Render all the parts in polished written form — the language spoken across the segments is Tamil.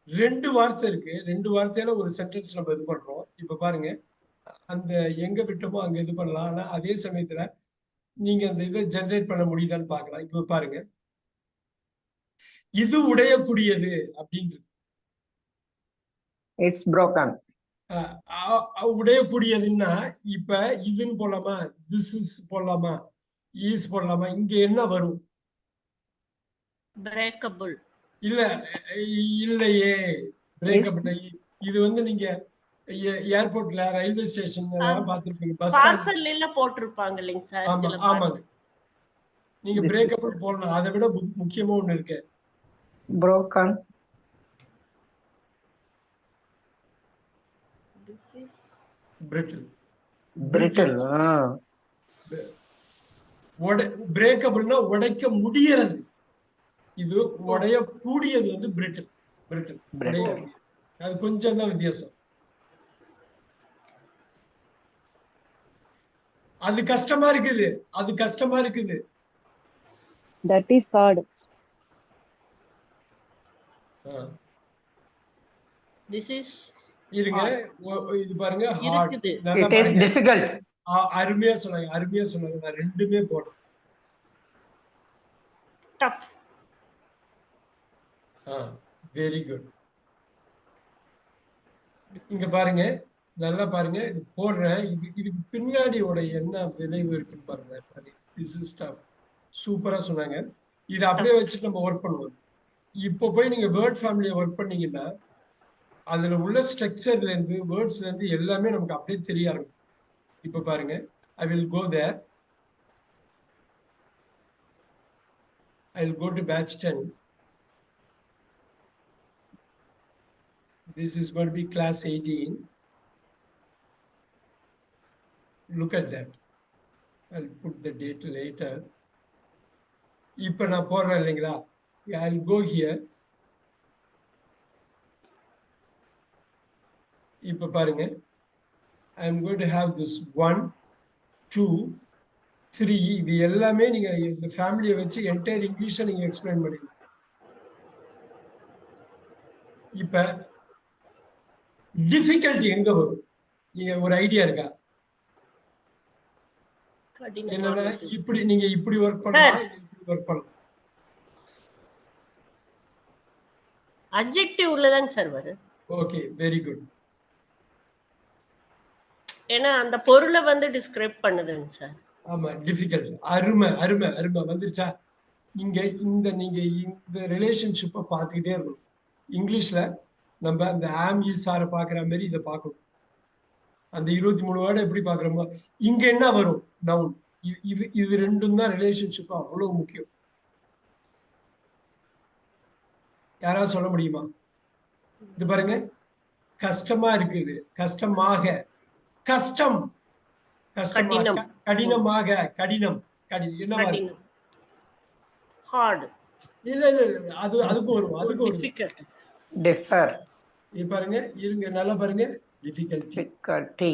2 வார்த்தை இருக்கு. 2 வார்த்தையில ஒரு சென்டென்ஸ் நம்ம இது பண்றோம். இப்ப பாருங்க. அந்த எங்க விட்டோமோ அங்க இது பண்ணலாம். ஆனா அதே சமயத்துல நீங்க அந்த இதை ஜெனரேட் பண்ண முடியுதான்னு பார்க்கலாம். இப்ப பாருங்க. இது உடையக்கூடியது அப்படின்னு It's broken. உடையக்கூடியதுன்னா இப்ப இதுன்னு போடலாமா, திஸ் இஸ் போடலாமா, ஈஸ் போடலாமா? இங்க என்ன வரும்? பிரேக்கபிள். இல்ல இல்லையே, பிரேக்கபிள். இது வந்து நீங்க ஏர்போர்ட்ல ரயில்வே ஸ்டேஷன் பாத்துருப்பீங்க, பஸ் பார்சல் எல்லாம் போட்டிருப்பாங்க இல்லைங்க சார்? ஆமா சில ஆமாங்க. நீங்க பிரேக்கபிள் போடலாம். அதை விட முக்கியமா ஒண்ணு இருக்கு, broken. This is brittle. Brittle. பிரேக்கபிள்னா உடைக்க முடியறது. இது உடையக்கூடியது வந்து பிரிட்டில். பிரிட்டில் அது கொஞ்சம் தான் வித்தியாசம். அது கஷ்டமா இருக்குது, அது கஷ்டமா இருக்குது. That is hard. This is இருங்க, இது பாருங்க, ஹார்ட். It is difficult. அருமையா சொன்னாங்க, அருமையா சொன்னாங்க. நான் ரெண்டுமே போடுறேன். டஃப். Very good. இங்க பாருங்க, நல்லா பாருங்க. இது போடுறேன். இதுக்கு பின்னாடியோட என்ன விளைவு இருக்குன்னு பாருங்க. This is tough. சூப்பரா சொன்னாங்க. இதை அப்படியே வச்சுட்டு நம்ம ஒர்க் பண்ணுவோம். இப்போ போய் நீங்க வேர்ட் ஃபேமிலியை ஒர்க் பண்ணீங்கன்னா அதுல உள்ள ஸ்ட்ரக்சர்ல இருந்து வேர்ட்ஸ்ல இருந்து எல்லாமே நமக்கு அப்படியே தெரிய ஆரம்பிக்கும். இப்ப பாருங்க, I will go there. I will go to batch 10. This is going to be class 18. Look at that. I'll put the date later. இப்ப நான் போடுறேன் இல்லைங்களா? I'll go here. இப்ப பாருங்க, I am going to have this 1, 2, 3. இது எல்லாமே நீங்க இந்த ஃபேமிலியை வச்சு என்டையர் இங்கிலீஷை நீங்க எக்ஸ்பிளைன் பண்ணுங்க. இப்ப டிஃபிகல்ட்டி எங்க வரும்? நீங்க ஒரு ஐடியா இருக்கா? என்னன்னா இப்படி நீங்க இப்படி ஒர்க் பண்ணலாம், இப்படி ஒர்க் பண்ணலாம். அட்ஜெக்டிவ் உள்ளதாங்க சார் வரும். Okay, very good. ஏன்னா அந்த பொருளை வந்து டிஸ்கிரைப் பண்ணுதுங்க சார். ஆமா, டிஃபிகல்ட். அருமை அருமை அருமை வந்துருச்சா? இங்க இந்த நீங்க இந்த ரிலேஷன்ஷிப்பை பார்த்துக்கிட்டே இருக்கணும். இங்கிலீஷ்ல நம்ம அந்த ஆம் ஈஸ் ஆரை பார்க்குற மாதிரி இதை பார்க்கணும். அந்த 23 வேர்டை எப்படி பார்க்குறோமோ இங்க என்ன வரும்? நவுன். இது ரெண்டும் தான் ரிலேஷன்ஷிப் அவ்வளவு முக்கியம். யாராவது சொல்ல முடியுமா? இது பாருங்க, கஷ்டமா இருக்குது, கஷ்டமாக, கஷ்டம், கஷ்டமாக, கடினமாக, கடினம், என்ன வரும்? ஹார்ட். இல்ல அதுக்கு வரும், அதுக்கு வரும். Differ. இது பாருங்க, இருங்க, நல்லா பாருங்க. Difficulty.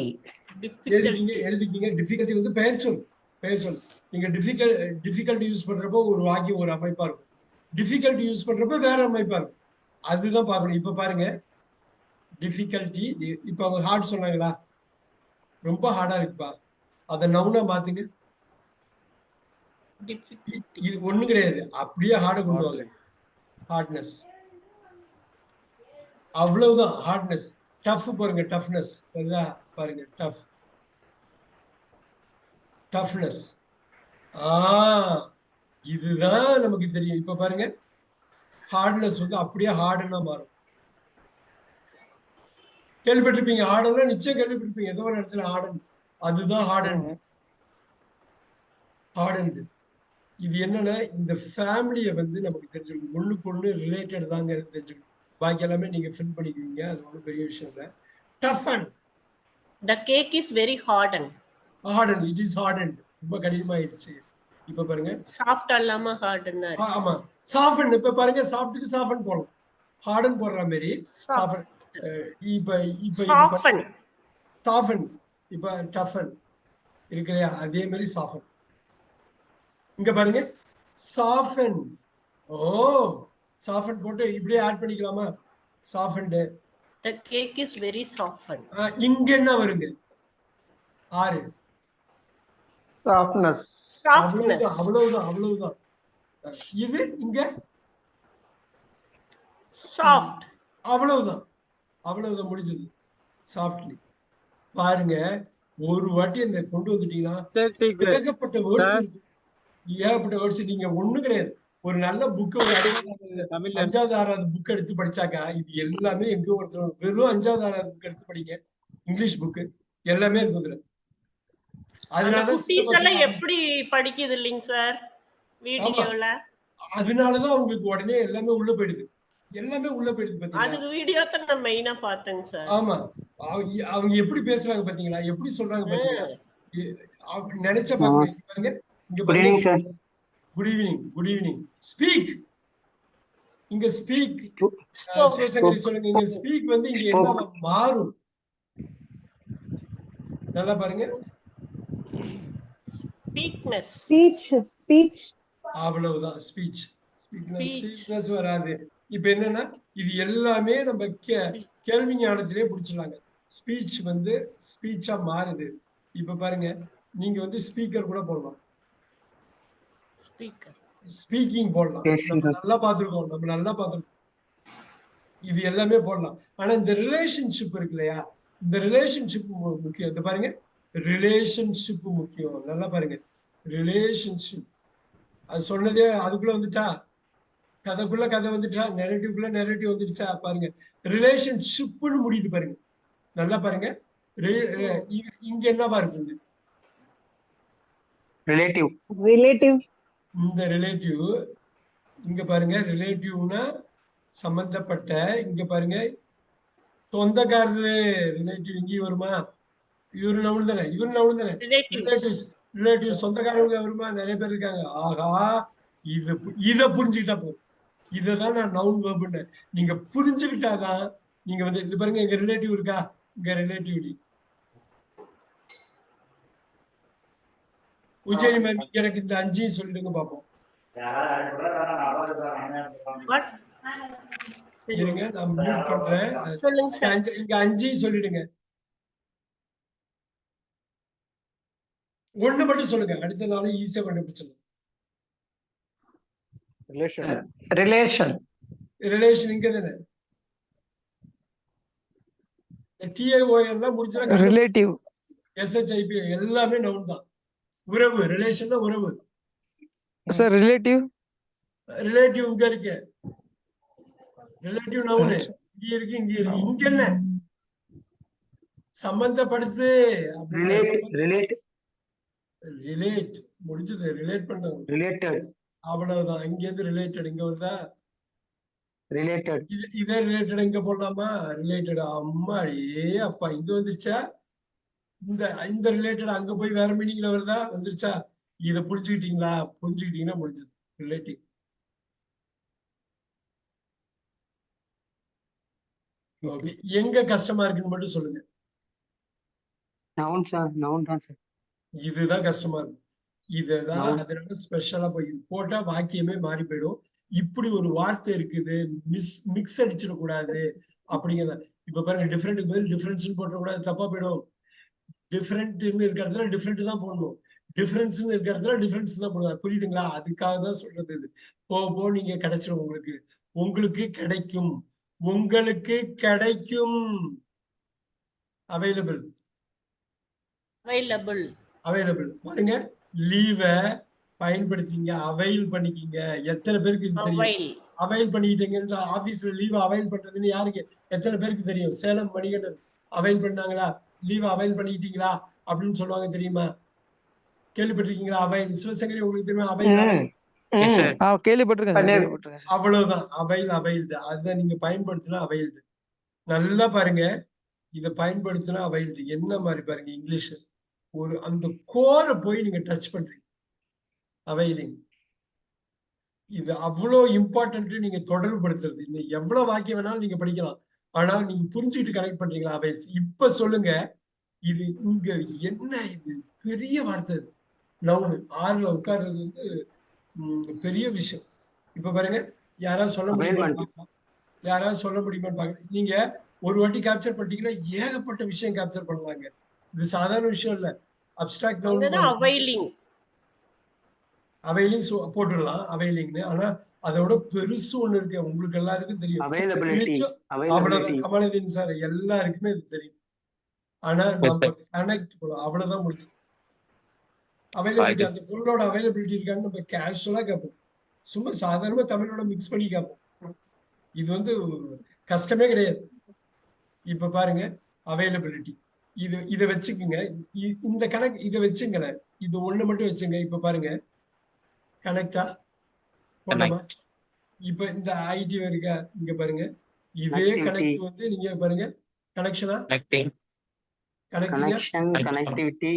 எழுதிக்கிங்க. டிஃபிகல்ட்டி வந்து பெயர் சொல். நீங்க டிஃபிகல்ட்டி யூஸ் பண்றப்போ ஒரு வாக்கியம் ஒரு அமைப்பா இருக்கும், டிஃபிகல்ட்டி யூஸ் பண்றப்ப வேற அமைப்பா இருக்கும். அதுதான் பார்க்கணும். இப்ப பாருங்க, டிஃபிகல்ட்டி. இப்ப அவங்க ஹார்ட் சொன்னாங்களா? ரொம்ப ஹார்டா இருக்குப்பா, அதை நவுனா மாத்துங்க. இது ஒண்ணு கிடையாது, அப்படியே ஹார்டை கொண்டு வாங்க. ஹார்ட்னஸ், அவ்வளவுதான் ஹார்ட்னஸ். டஃப் பாருங்க, டஃப்னஸ் பாருங்க, டஃப்னஸ். இதுதான் நமக்கு தெரியும். இப்ப பாருங்க, ஹார்ட்னஸ் வந்து அப்படியே ஹார்டுன்னா மாறும். கேள்விப்பட்டிருப்பீங்க, ஹார்டன்னா நிச்சயம் கேள்விப்பட்டிருப்பீங்க, ஏதோ ஒரு இடத்துல ஹார்டன். அதுதான் ஹார்டன். இது என்னன்னா, இந்த ஃபேமிலியை வந்து நமக்கு தெரிஞ்சுக்கணும். ஒண்ணுக்கு ஒண்ணு ரிலேட்டட் தாங்க தெரிஞ்சுக்கணும். பாக்கி எல்லாமே நீங்க ஃபில் பண்ணிக்குவீங்க, அது ஒன்றும் பெரிய விஷயம் இல்லை. Toughen. The cake is very hardened. Hardened. It is hardened. ரொம்ப கடினமாயிடுச்சு. இப்ப பாருங்க, சாஃப்ட் அல்லாம ஹார்டன். ஆமா, சாஃபன். இப்ப பாருங்க, சாஃப்ட்டுக்கு சாஃபன் போடலாம், ஹார்டன் போடுற மாதிரி சாஃபன். சாஃபன். இப்ப டஃபன் இருக்கு இல்லையா, அதே மாதிரி சாஃபன். இங்க பாருங்க, சாஃபன். சாஃபன் போட்டு இப்படியே ஆட் பண்ணிக்கலாமா? softened. The cake is very softened. இங்க என்ன வருங்க? 6. softness, Softness. அவ்வளவுதான். இது இங்க Soft. அவ்வளவுதான் முடிஞ்சது. சாஃப்ட்லி. பாருங்க, ஒரு வாட்டி இந்த கொண்டு வந்துட்டீங்கன்னா ஏகப்பட்ட வேர்ட்ஸ் இருக்கு. ஏகப்பட்ட வேர்ட்ஸ் நீங்க ஒண்ணும் கிடையாது. ஒரு நல்ல புக் ஒரு 5வது 6வது புக் எடுத்து படிச்சாக்கா இது எல்லாமே எங்கேயோ ஒருத்தர் வெறும் 5வது 6வது புக் எடுத்து படிங்க. இங்கிலீஷ் புக் எல்லாமே இருக்கும் இதுல. அந்த அதனால குட்டீஸ் எல்லாம் எப்படி படிக்குது இல்லைங்க சார் வீடியோல? அதனாலதான் உங்களுக்கு உடனே எல்லாமே உள்ள போயிடுது பாத்தீங்களா? அது வீடியோ தான் நான் மெயினா பார்த்தேங்க சார். ஆமா, அவங்க எப்படி பேசுறாங்க பாத்தீங்களா, எப்படி சொல்றாங்க பாத்தீங்களா? நினைச்ச பாருங்க. இங்க பாருங்க, குட் ஈவினிங் ஸ்பீக். இங்க ஸ்பீக் சிவசங்கரி சொல்லுங்க. இங்க ஸ்பீக் வந்து இங்க என்ன மாறும்? நல்லா பாருங்க. ஸ்பீச் அவ்வளவுதான். ஸ்பீக்னஸ் வராது. இப்ப என்னன்னா இது எல்லாமே நம்ம கேள்வி ஞானத்திலே புடிச்சிடலாங்க. ஸ்பீச் வந்து ஸ்பீச்சா மாறுது. இப்ப பாருங்க, நீங்க வந்து ஸ்பீக்கர் கூட போடலாம், ஸ்பீக்கிங் போடலாம். நம்ம நல்லா பார்த்திருக்கோம். இது எல்லாமே போடலாம். ஆனா இந்த ரிலேஷன்ஷிப் இருக்கு இல்லையா, இந்த ரிலேஷன்ஷிப் முக்கியம். இது பாருங்க, ரிலேஷன்ஷிப் முக்கியம். நல்லா பாருங்க, ரிலேஷன்ஷிப். அது சொன்னதே அதுக்குள்ள வந்துட்டா, கதைக்குள்ள கதை வந்துட்டா, நெரேட்டிவ்க்குள்ள நெரேட்டிவ் வந்துடுச்சா பாருங்க. ரிலேஷன்ஷிப்னு முடியுது பாருங்க. நல்லா பாருங்க. இங்க என்னவா இருக்குங்க? ரிலேட்டிவ். இந்த ரிலேட்டிவ் இங்க பாருங்க. ரிலேட்டிவ்னா சம்பந்தப்பட்ட. இங்க பாருங்க, சொந்தக்காரரு ரிலேட்டிவ் இங்கேயும் வருமா? இவரு நவுன் தானே. ரிலேட்டிவ் சொந்தக்காரங்க வருமா? நிறைய பேர் இருக்காங்க. ஆகா, இத புரிஞ்சுக்கிட்டா போதும். இததான் நான் நவுன் வெர்ப்னு. நீங்க புரிஞ்சுக்கிட்டாதான் நீங்க வந்து இது பாருங்க, இங்க ரிலேட்டிவ் இருக்கா? இங்க ரிலேட்டிவிட்டி. உஜ்ஜயினி மேம், எனக்கு இந்த 5 சொல்லிடுங்க பாப்போம். இருங்க, நான் மியூட் பண்றேன். இங்க 5 சொல்லிடுங்க. ஒண்ணு மட்டும் சொல்லுங்க, அடுத்த நாள் ஈஸியா கண்டுபிடிச்சிடலாம். ரிலேஷன் இங்க தானே. TION தான் முடிச்சா ரிலேட்டிவ். SHIP எல்லாமே நவுன் தான். உறவு. ரிலேஷன் தான் உறவு. சார் ரிலேட்டிவ் இங்க இருக்கு. ரிலேட்டிவ் நவுன் இங்க இருக்கு. இங்க என்ன சம்பந்தப்படுத்து? ரிலேட் முடிஞ்சது. ரிலேட் பண்ண அவ்வளவுதான். இங்க இருந்து ரிலேட்டட் இங்க வருதா? இதே ரிலேட்டட் இங்க போடலாமா? ரிலேட்டட். அம்மாடியே அப்பா, இங்க வந்துருச்சா? இந்த ரிலேட்டட் அங்க போய் வேற மீனிங்ல வருதா? வந்துருச்சா? இத புரிஞ்சுக்கிட்டீங்கன்னா முடிஞ்சது. ரிலேட்டிவ். ஓகே, எங்க கஷ்டமா இருக்குன்னு மட்டும் சொல்லுங்க. நவுன் தான் சார். இதுதான் கஷ்டமா இருக்கும். இததான் அதனால ஸ்பெஷலா போய் இது போட்டா வாக்கியமே மாறி போயிடும். இப்படி ஒரு வார்த்தை இருக்குது, மிக்ஸ் அடிச்சிடக்கூடாது அப்படிங்கிறத. இப்ப பாருங்க, டிஃபரெண்ட்டுக்கு பதில் டிஃபரன்ஸ் போட்டக்கூடாது, தப்பா போயிடும். டிஃபரெண்ட்னு இருக்கிற இடத்துல டிஃபரெண்ட் தான் போடணும். டிஃபரன்ஸ்னு இருக்கிற இடத்துல டிஃபரன்ஸ் தான் போடுவாங்க. புரியுதுங்களா? அதுக்காக தான் சொல்றது. இது போக நீங்க கிடைச்சிடும். உங்களுக்கு கிடைக்கும். அவைலபிள் பாருங்க. லீவ பயன்படுத்திங்க, அவைல் பண்ணிக்கிங்க. எத்தனை பேருக்கு இது தெரியும்? அவைல் பண்ணிக்கிட்டீங்க. ஆபீஸ்ல லீவ் அவைல் பண்றதுன்னு யாருக்கு எத்தனை பேருக்கு தெரியும்? சேலம் மணிகண்டன் அவைல் பண்ணாங்களா? லீவ் அவைல் பண்ணிக்கிட்டீங்களா அப்படின்னு சொல்லுவாங்க, தெரியுமா? கேள்விப்பட்டிருக்கீங்களா? அவைல். சிவசங்கரி உங்களுக்கு தெரியுமா? அவைல் கேள்விப்பட்டிருக்கேன். அவ்வளவுதான். அவைல். அதை நீங்க பயன்படுத்தினா அவைல்டு. நல்லா பாருங்க, இதை பயன்படுத்தினா அவைல்டு. என்ன மாதிரி பாருங்க, இங்கிலீஷ் ஒரு அந்த கோரை போய் நீங்க டச் பண்றீங்க. அவைலிங் இது அவ்வளோ இம்பார்ட்டன்ட். நீங்க தொடர்பு படுத்துறது. இன்னும் எவ்வளவு வாக்கியம் வேணாலும் நீங்க படிக்கலாம். ஆனா நீங்க புரிஞ்சுக்கிட்டு கனெக்ட் பண்றீங்களா? அவைல்ஸ். இப்ப சொல்லுங்க, இது இங்க என்ன? இது பெரிய வார்த்தை. நவுனு 6ல உட்கார்றது வந்து பெரிய விஷயம். இப்ப பாருங்க, யாராவது சொல்ல முடியுமா? யாராவது சொல்ல முடியுமான்னு பாக்க. நீங்க ஒரு வாட்டி கேப்சர் பண்ணிட்டீங்கன்னா ஏகப்பட்ட விஷயம் கேப்சர் பண்ணலாங்க. இது சாதாரண விஷயம் இல்ல. அப்டிராக்ட் அங்கதான் நவுன் அவைலிங். அவைலிங் போட்டுடலாம் அவைலிங்னு. ஆனா அதோட பெருசு ஒண்ணு இருக்கு, உங்களுக்கு எல்லாருக்கும் தெரியும். Availability. அவ்வளவுதான் Availability. கமலதீன் சார் எல்லாருக்குமே இது தெரியும். ஆனா Yes, நம்ம sir. கனெக்ட் அவ்வளவுதான் முடிச்சு. அவைலபிலிட்டி, அந்த பொருளோட அவைலபிலிட்டி இருக்கான்னு நம்ம கேஷுவலா கேட்போம். சும்மா சாதாரணமா தமிழோட மிக்ஸ் பண்ணி கேட்போம். இது வந்து கஷ்டமே கிடையாது. இப்ப பாருங்க அவைலபிலிட்டி, இதை வச்சுக்குங்க. இந்த கணக்கு இதை வச்சுங்களேன். இது ஒண்ணு மட்டும் வச்சுங்க. இப்ப பாருங்க கனெக்டா போடலாமா? இப்ப இந்த ஐடி இருக்கா இங்க பாருங்க. இதே கனெக்ட் வந்து நீங்க பாருங்க கனெக்ஷனா Connecting. கனெக்டிங்கா Connection, connectivity.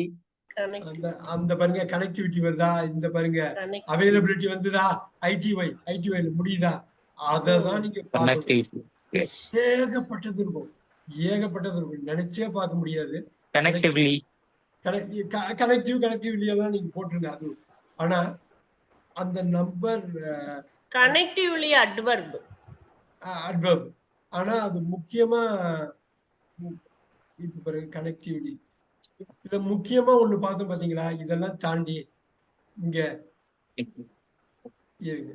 அந்த அந்த பாருங்க கனெக்டிவிட்டி வருதா? இந்த பாருங்க Connect. அவைலபிலிட்டி வந்துதா? ஐடிஒய் முடியுதா? அததான் நீங்க பார்க்கணும். Connectivity. Yes. ஏகப்பட்டது இருக்கும், ஏகப்பட்டது இருக்கும், நினைச்சே பார்க்க முடியாது. Connectively. கனெக்டிவ்லியெல்லாம் நீங்க போட்டுருங்க அது. ஆனா அந்த நம்பர் கனெக்டிவ்லி அட்வர்ப். அட்வர்ப். ஆனா அது முக்கியமா இப்ப பாருங்க கனெக்டிவிட்டி. இதுல முக்கியமா ஒண்ணு பார்த்தோம் பாத்தீங்களா? இதெல்லாம் தாண்டி இங்க இருங்க.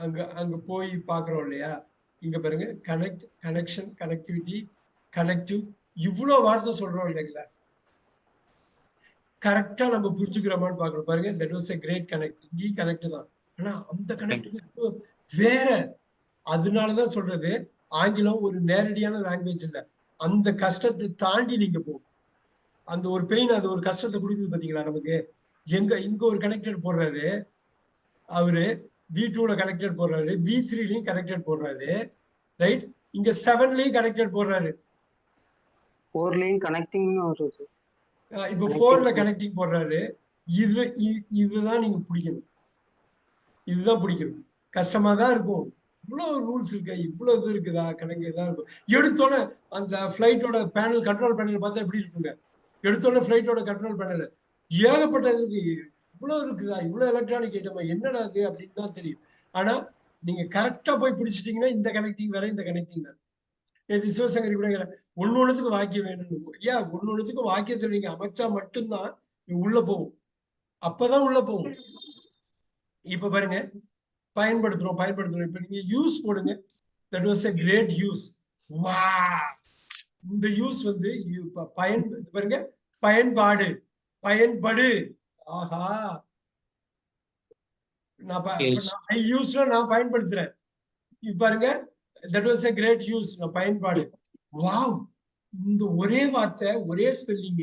அங்க அங்க போய் பாக்குறோம் இல்லையா? இங்க பாருங்க கனெக்ஷன், கனெக்டிவிட்டி, கனெக்டிவ், இவ்வளவு வார்த்தை சொல்றோம் இல்லைங்களா? கரெக்டா நம்ம புரிஞ்சுக்கிறோமான்னு பாக்குறோம். பாருங்க that was a great connect. இங்கேயும் கனெக்ட் தான். ஆனா அந்த கனெக்ட் வேற. அதனாலதான் சொல்றது ஆங்கிலம் ஒரு நேரடியான லாங்குவேஜ் இல்ல. அந்த கஷ்டத்தை தாண்டி நீங்க போகும். அந்த ஒரு பெயின், அது ஒரு கஷ்டத்தை கொடுக்குது பாத்தீங்களா நமக்கு? இங்க ஒரு கனெக்டட் போடுறாரு அவரு, V2ல கனெக்டட் போடுறாரு, V3லயும் கனெக்டட் போடுறாரு, ரைட்? இங்க 7லயும் கனெக்டட் போடுறாரு. 4 connecting also, sir. இப்ப 4ல கனெக்டிங் போடுறாரு. இதுதான் நீங்க பிடிக்கணும். இதுதான் பிடிக்கணும். கஷ்டமா தான் இருக்கும். இவ்வளவு ரூல்ஸ் இருக்கு, இவ்வளவு இது இருக்குதா? கணக்கு தான் இருக்கும். எடுத்தோட அந்த பிளைட்டோட பேனல், கண்ட்ரோல் பேனல் பார்த்தா எப்படி இருக்குங்க? எடுத்தோட பிளைட்டோட கண்ட்ரோல் பேனல் ஏகப்பட்டது இருக்கு. இவ்வளவு இருக்குதா? இவ்வளவு எலக்ட்ரானிக் ஐட்டமா? என்னடா அது அப்படின்னு தான் தெரியும். ஆனா நீங்க கரெக்டா போய் பிடிச்சிட்டீங்கன்னா இந்த கனெக்டிங் வேற, இந்த கனெக்டிங் வேற. சிவசங்கரி கூட ஒன்னொன்னுக்கு வாக்கியம் வேணும். ஏன் ஒன்னொன்னுக்கு வாக்கியத்தை நீங்க அமைச்சா மட்டும்தான் உள்ள போகும். அப்பதான் உள்ள போகும். இப்ப பாருங்க பயன்படுத்துறோம். இப்ப நீங்க யூஸ் போடுங்க. That was a great use. வா, இந்த யூஸ் வந்து பாருங்க பயன்பாடு, பயன்படு. ஆஹா, ஐ யூஸ்ல நான் பயன்படுத்துறேன். இப்ப பாருங்க that was a great use, நான் பயன்பாடு. வாவ், இந்த ஒரே வார்த்தை ஒரே ஸ்பெல்லிங்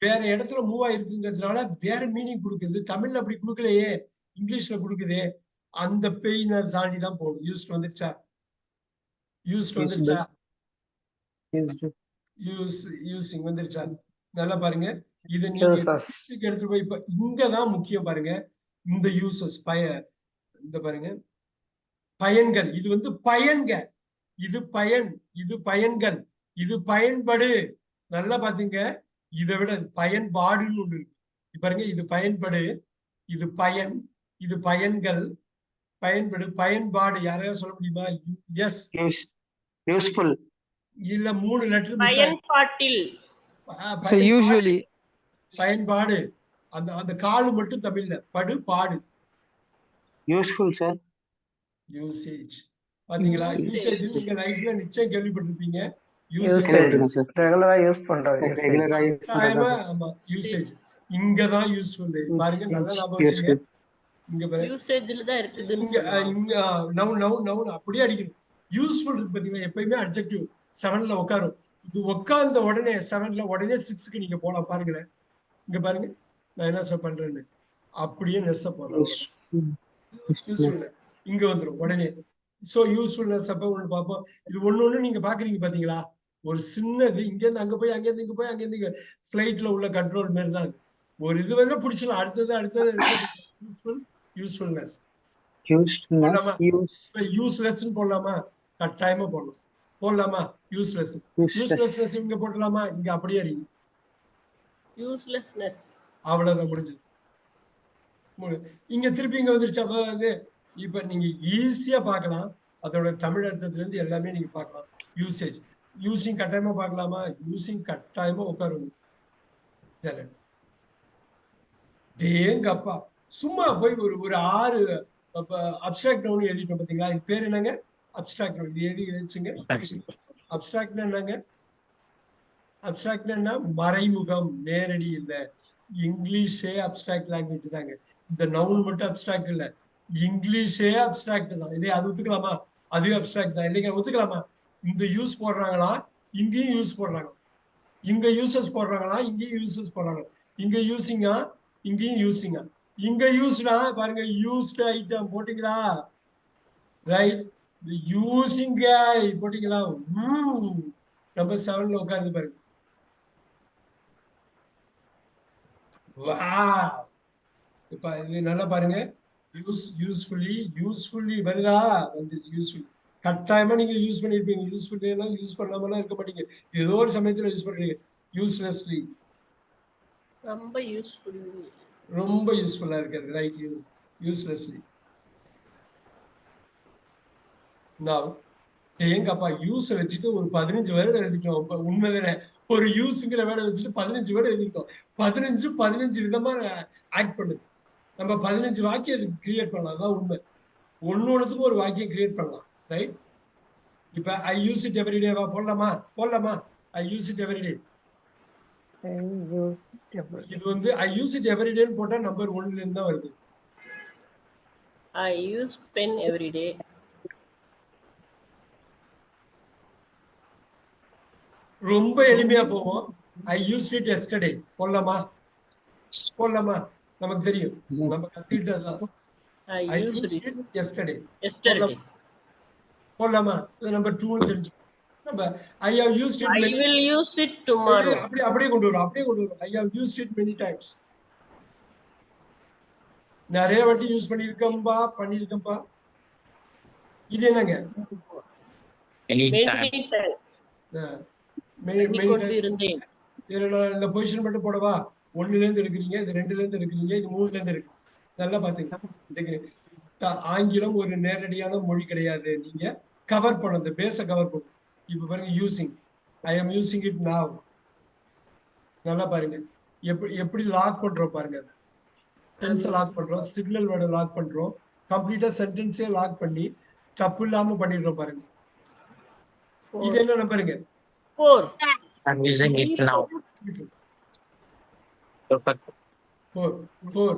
வேற இடத்துல மூவ் ஆயிருக்குங்கிறதுனால வேற மீனிங் கொடுக்குது. தமிழ்ல அப்படி கொடுக்கலையே, இங்கிலீஷ்ல கொடுக்குதே. அந்த பெயினை தாண்டி தான் போகணும். யூஸ்ட் வந்துருச்சா? யூசிங் வந்துருச்சா? நல்லா பாருங்க. இதை நீங்க எடுத்துட்டு போய் இப்ப இங்கதான் முக்கியம் பாருங்க. இந்த யூசஸ் இந்த பாருங்க பயன்கள். இது வந்து பயன்க, இது பயன், இது பயன்கள், இது பயன்படு. நல்லா பாத்தீங்க. இதை விட பயன்பாடுன்னு ஒண்ணு இருக்கு பாருங்க. இது பயன்படு, இது பயன், இது பயன்கள், பயன்படு, பயன்பாடு. யாரையா சொல்ல முடியுமா? Yes, useful. இல்ல 3 லெட்டர் பயன்பாட்டில். யூசுவலி பயன்பாடு. அந்த அந்த காலு மட்டும் தமிழ்ல படு, பாடு. Useful sir. யூசேஜ். பாத்தீங்களா? யூசேஜ் நீங்க லைஃப்ல நிச்சயம் கேள்விப்பட்டிருப்பீங்க. ரெகுலரா யூஸ் பண்றது. ஆமா, யூசேஜ் இங்கதான் யூஸ்ஃபுல். பாருங்க நல்லா ஞாபகம் வச்சுங்க. இங்க பாருங்க யூசேஜ்ல தான் இருக்குது. இங்க நவுன் அப்படியே அடிக்கணும். யூஸ்ஃபுல் இருக்கு பாத்தீங்கன்னா எப்பயுமே அட்ஜெக்டிவ் 7ல உட்காரும். இது உட்கார்ந்த உடனே 7ல உடனே 6க்கு நீங்க போலாம். பாருங்களேன், இங்க பாருங்க நான் என்ன பண்றேன்னு. அப்படியே நெஸ் போடுறேன். இங்க வந்துடும் உடனே. சோ யூஸ்ஃபுல்னஸ் அப்ப ஒண்ணு பார்ப்போம். இது ஒண்ணு நீங்க பாக்குறீங்க பாத்தீங்களா? ஒரு சின்னது இங்க இருந்து அங்க போய், அங்க இருந்து இங்க போய், அங்க இருந்து பிளைட்ல உள்ள கண்ட்ரோல் மாதிரி தான். ஒரு இது வந்து பிடிச்சலாம். அடுத்தது யூஸ்ஃபுல்னஸ். யூஸ்லெஸ் போடலாமா? கட்டாயமா போடலாம். போடலாமா? யூஸ்லெஸ்னஸ் இங்க போடலாமா? இங்க அப்படியே அடிக்கும். யூஸ்லெஸ்னஸ். அவ்வளவுதான் முடிஞ்சது. இங்க திருப்பி இங்க வந்துருச்சு. அப்ப வந்து இப்ப நீங்க ஈஸியா பார்க்கலாம். அதோட தமிழ் அர்த்தத்துல இருந்து எல்லாமே நீங்க பார்க்கலாம். யூசேஜ் யூசிங் கட்டாயமா பார்க்கலாமா? யூசிங் கட்டாயமா உட்காருங்க. சரி டேங்கப்பா சும்மா போய் ஒரு ஒரு 6 அப்டிராக்ட் நவுன் எழுதிட்டோம் பாத்தீங்களா? இது பேர் என்னங்க? Abstract noun. இது எழுதி வச்சுங்க. அப்டிராக்ட்னா என்னங்க? அப்டிராக்ட்னா என்ன? மறைமுகம், நேரடி இல்ல. இங்கிலீஷே அப்டிராக்ட் லாங்குவேஜ் தாங்க. இந்த நவுன் மட்டும் அப்டிராக்ட் இல்ல, இங்கிலீஷே அப்டிராக்ட் தான் இல்லையா? அது ஒத்துக்கலாமா? அதுவே அப்டிராக்ட் தான் இல்லைங்க? ஒத்துக்கலாமா? இந்த யூஸ் போடுறாங்களா, இங்கேயும் யூஸ் போடுறாங்க. இங்க யூசஸ் போடுறாங்களா, இங்கேயும் யூசஸ் போடுறாங்க. இங்க யூசிங்கா, இங்கேயும் யூசிங்கா. இங்க யூஸ்னா பாருங்க, யூஸ்ட் ஐட்டம் போட்டீங்களா? ரைட். யூசிங் போட்டீங்களா? நம்பர் 7ல உட்கார்ந்து பாருங்க. வாவ். இப்ப இது நல்லா பாருங்க. யூஸ்ஃபுல்லி வருதா? வந்து யூஸ்ஃபுல் கட்டாயமா நீங்க யூஸ் பண்ணிருப்பீங்க. யூஸ்ஃபுல்லி எல்லாம் யூஸ் பண்ணாமலாம் இருக்க மாட்டீங்க. ஏதோ ஒரு சமயத்துல யூஸ் பண்றீங்க. யூஸ்லெஸ்லி ரொம்ப யூஸ்ஃபுல். ரொம்ப யூஸ்ஃபுல்லா இருக்கிறது. ரைட். யூஸ்லெஸ்லி. நான் எங்கப்பா யூஸ் வச்சுட்டு ஒரு 15 வேர்டு எழுதிட்டோம். இப்ப உண்மைதானே? ஒரு யூஸ்ங்கிற வேர்டை வச்சுட்டு 15 வேர்டு எழுதிட்டோம். 15 விதமா ஆக்ட் பண்ணுது. நம்ம 15 வாக்கியம் அதுக்கு கிரியேட் பண்ணலாம். அதான் உண்மை. ஒன்னொன்னுத்துக்கும் ஒரு வாக்கியம் கிரியேட் பண்ணலாம். ரைட். இப்ப ஐ யூஸ் இட் எவ்ரிடேவா போடலாமா? போடலாமா? ஐ யூஸ் இட் எவ்ரிடே. இது வந்து ஐ யூஸ் இட் எவ்ரிடேன்னு போட்டா நம்பர் 1ல இருந்து தான் வருது. I use pen every day. ரொம்ப எளிமையா போவோம். ஐ யூஸ் இட் எஸ்டர்டே போடலாமா? போடலாமா? நமக்கு தெரியும், நம்ம கத்துக்கிட்டதுதான். I I used use it it yesterday yesterday. போடலாமா? இது நம்பர் 2ன்னு தெரிஞ்சு நம்ம I have used it I many. will use it tomorrow. அப்படியே கொண்டு வரும். I have used it many times. நிறைய வாட்டி யூஸ் பண்ணிருக்கேன்பா. இது என்னங்க? Many times. கொண்டு இருந்தேன். இதுல இந்த பொசிஷன் மட்டும் போடவா? 1ல இருந்து எடுக்கிறீங்க, இது 2ல இருந்து எடுக்கிறீங்க, இது 3ல இருந்து இருக்கு. நல்லா பாத்துங்க. ஆங்கிலம் ஒரு நேரடியான மொழி கிடையாது. நீங்க கவர் பண்ணணும், பேச கவர் பண்ணணும். இப்ப பாருங்க, using. I am using it now. நல்லா பாருங்க, எப்படி லாக் பண்றோம் பாருங்க. டென்ஸ் லாக் பண்றோம், சிக்னல் வேர்டை லாக் பண்றோம், கம்ப்ளீட்டா சென்டென்ஸே லாக் பண்ணி தப்பு இல்லாம பண்ணிடுறோம் பாருங்க. இது என்ன நம்பருங்க? 4. I'm using it now. Perfect. 4.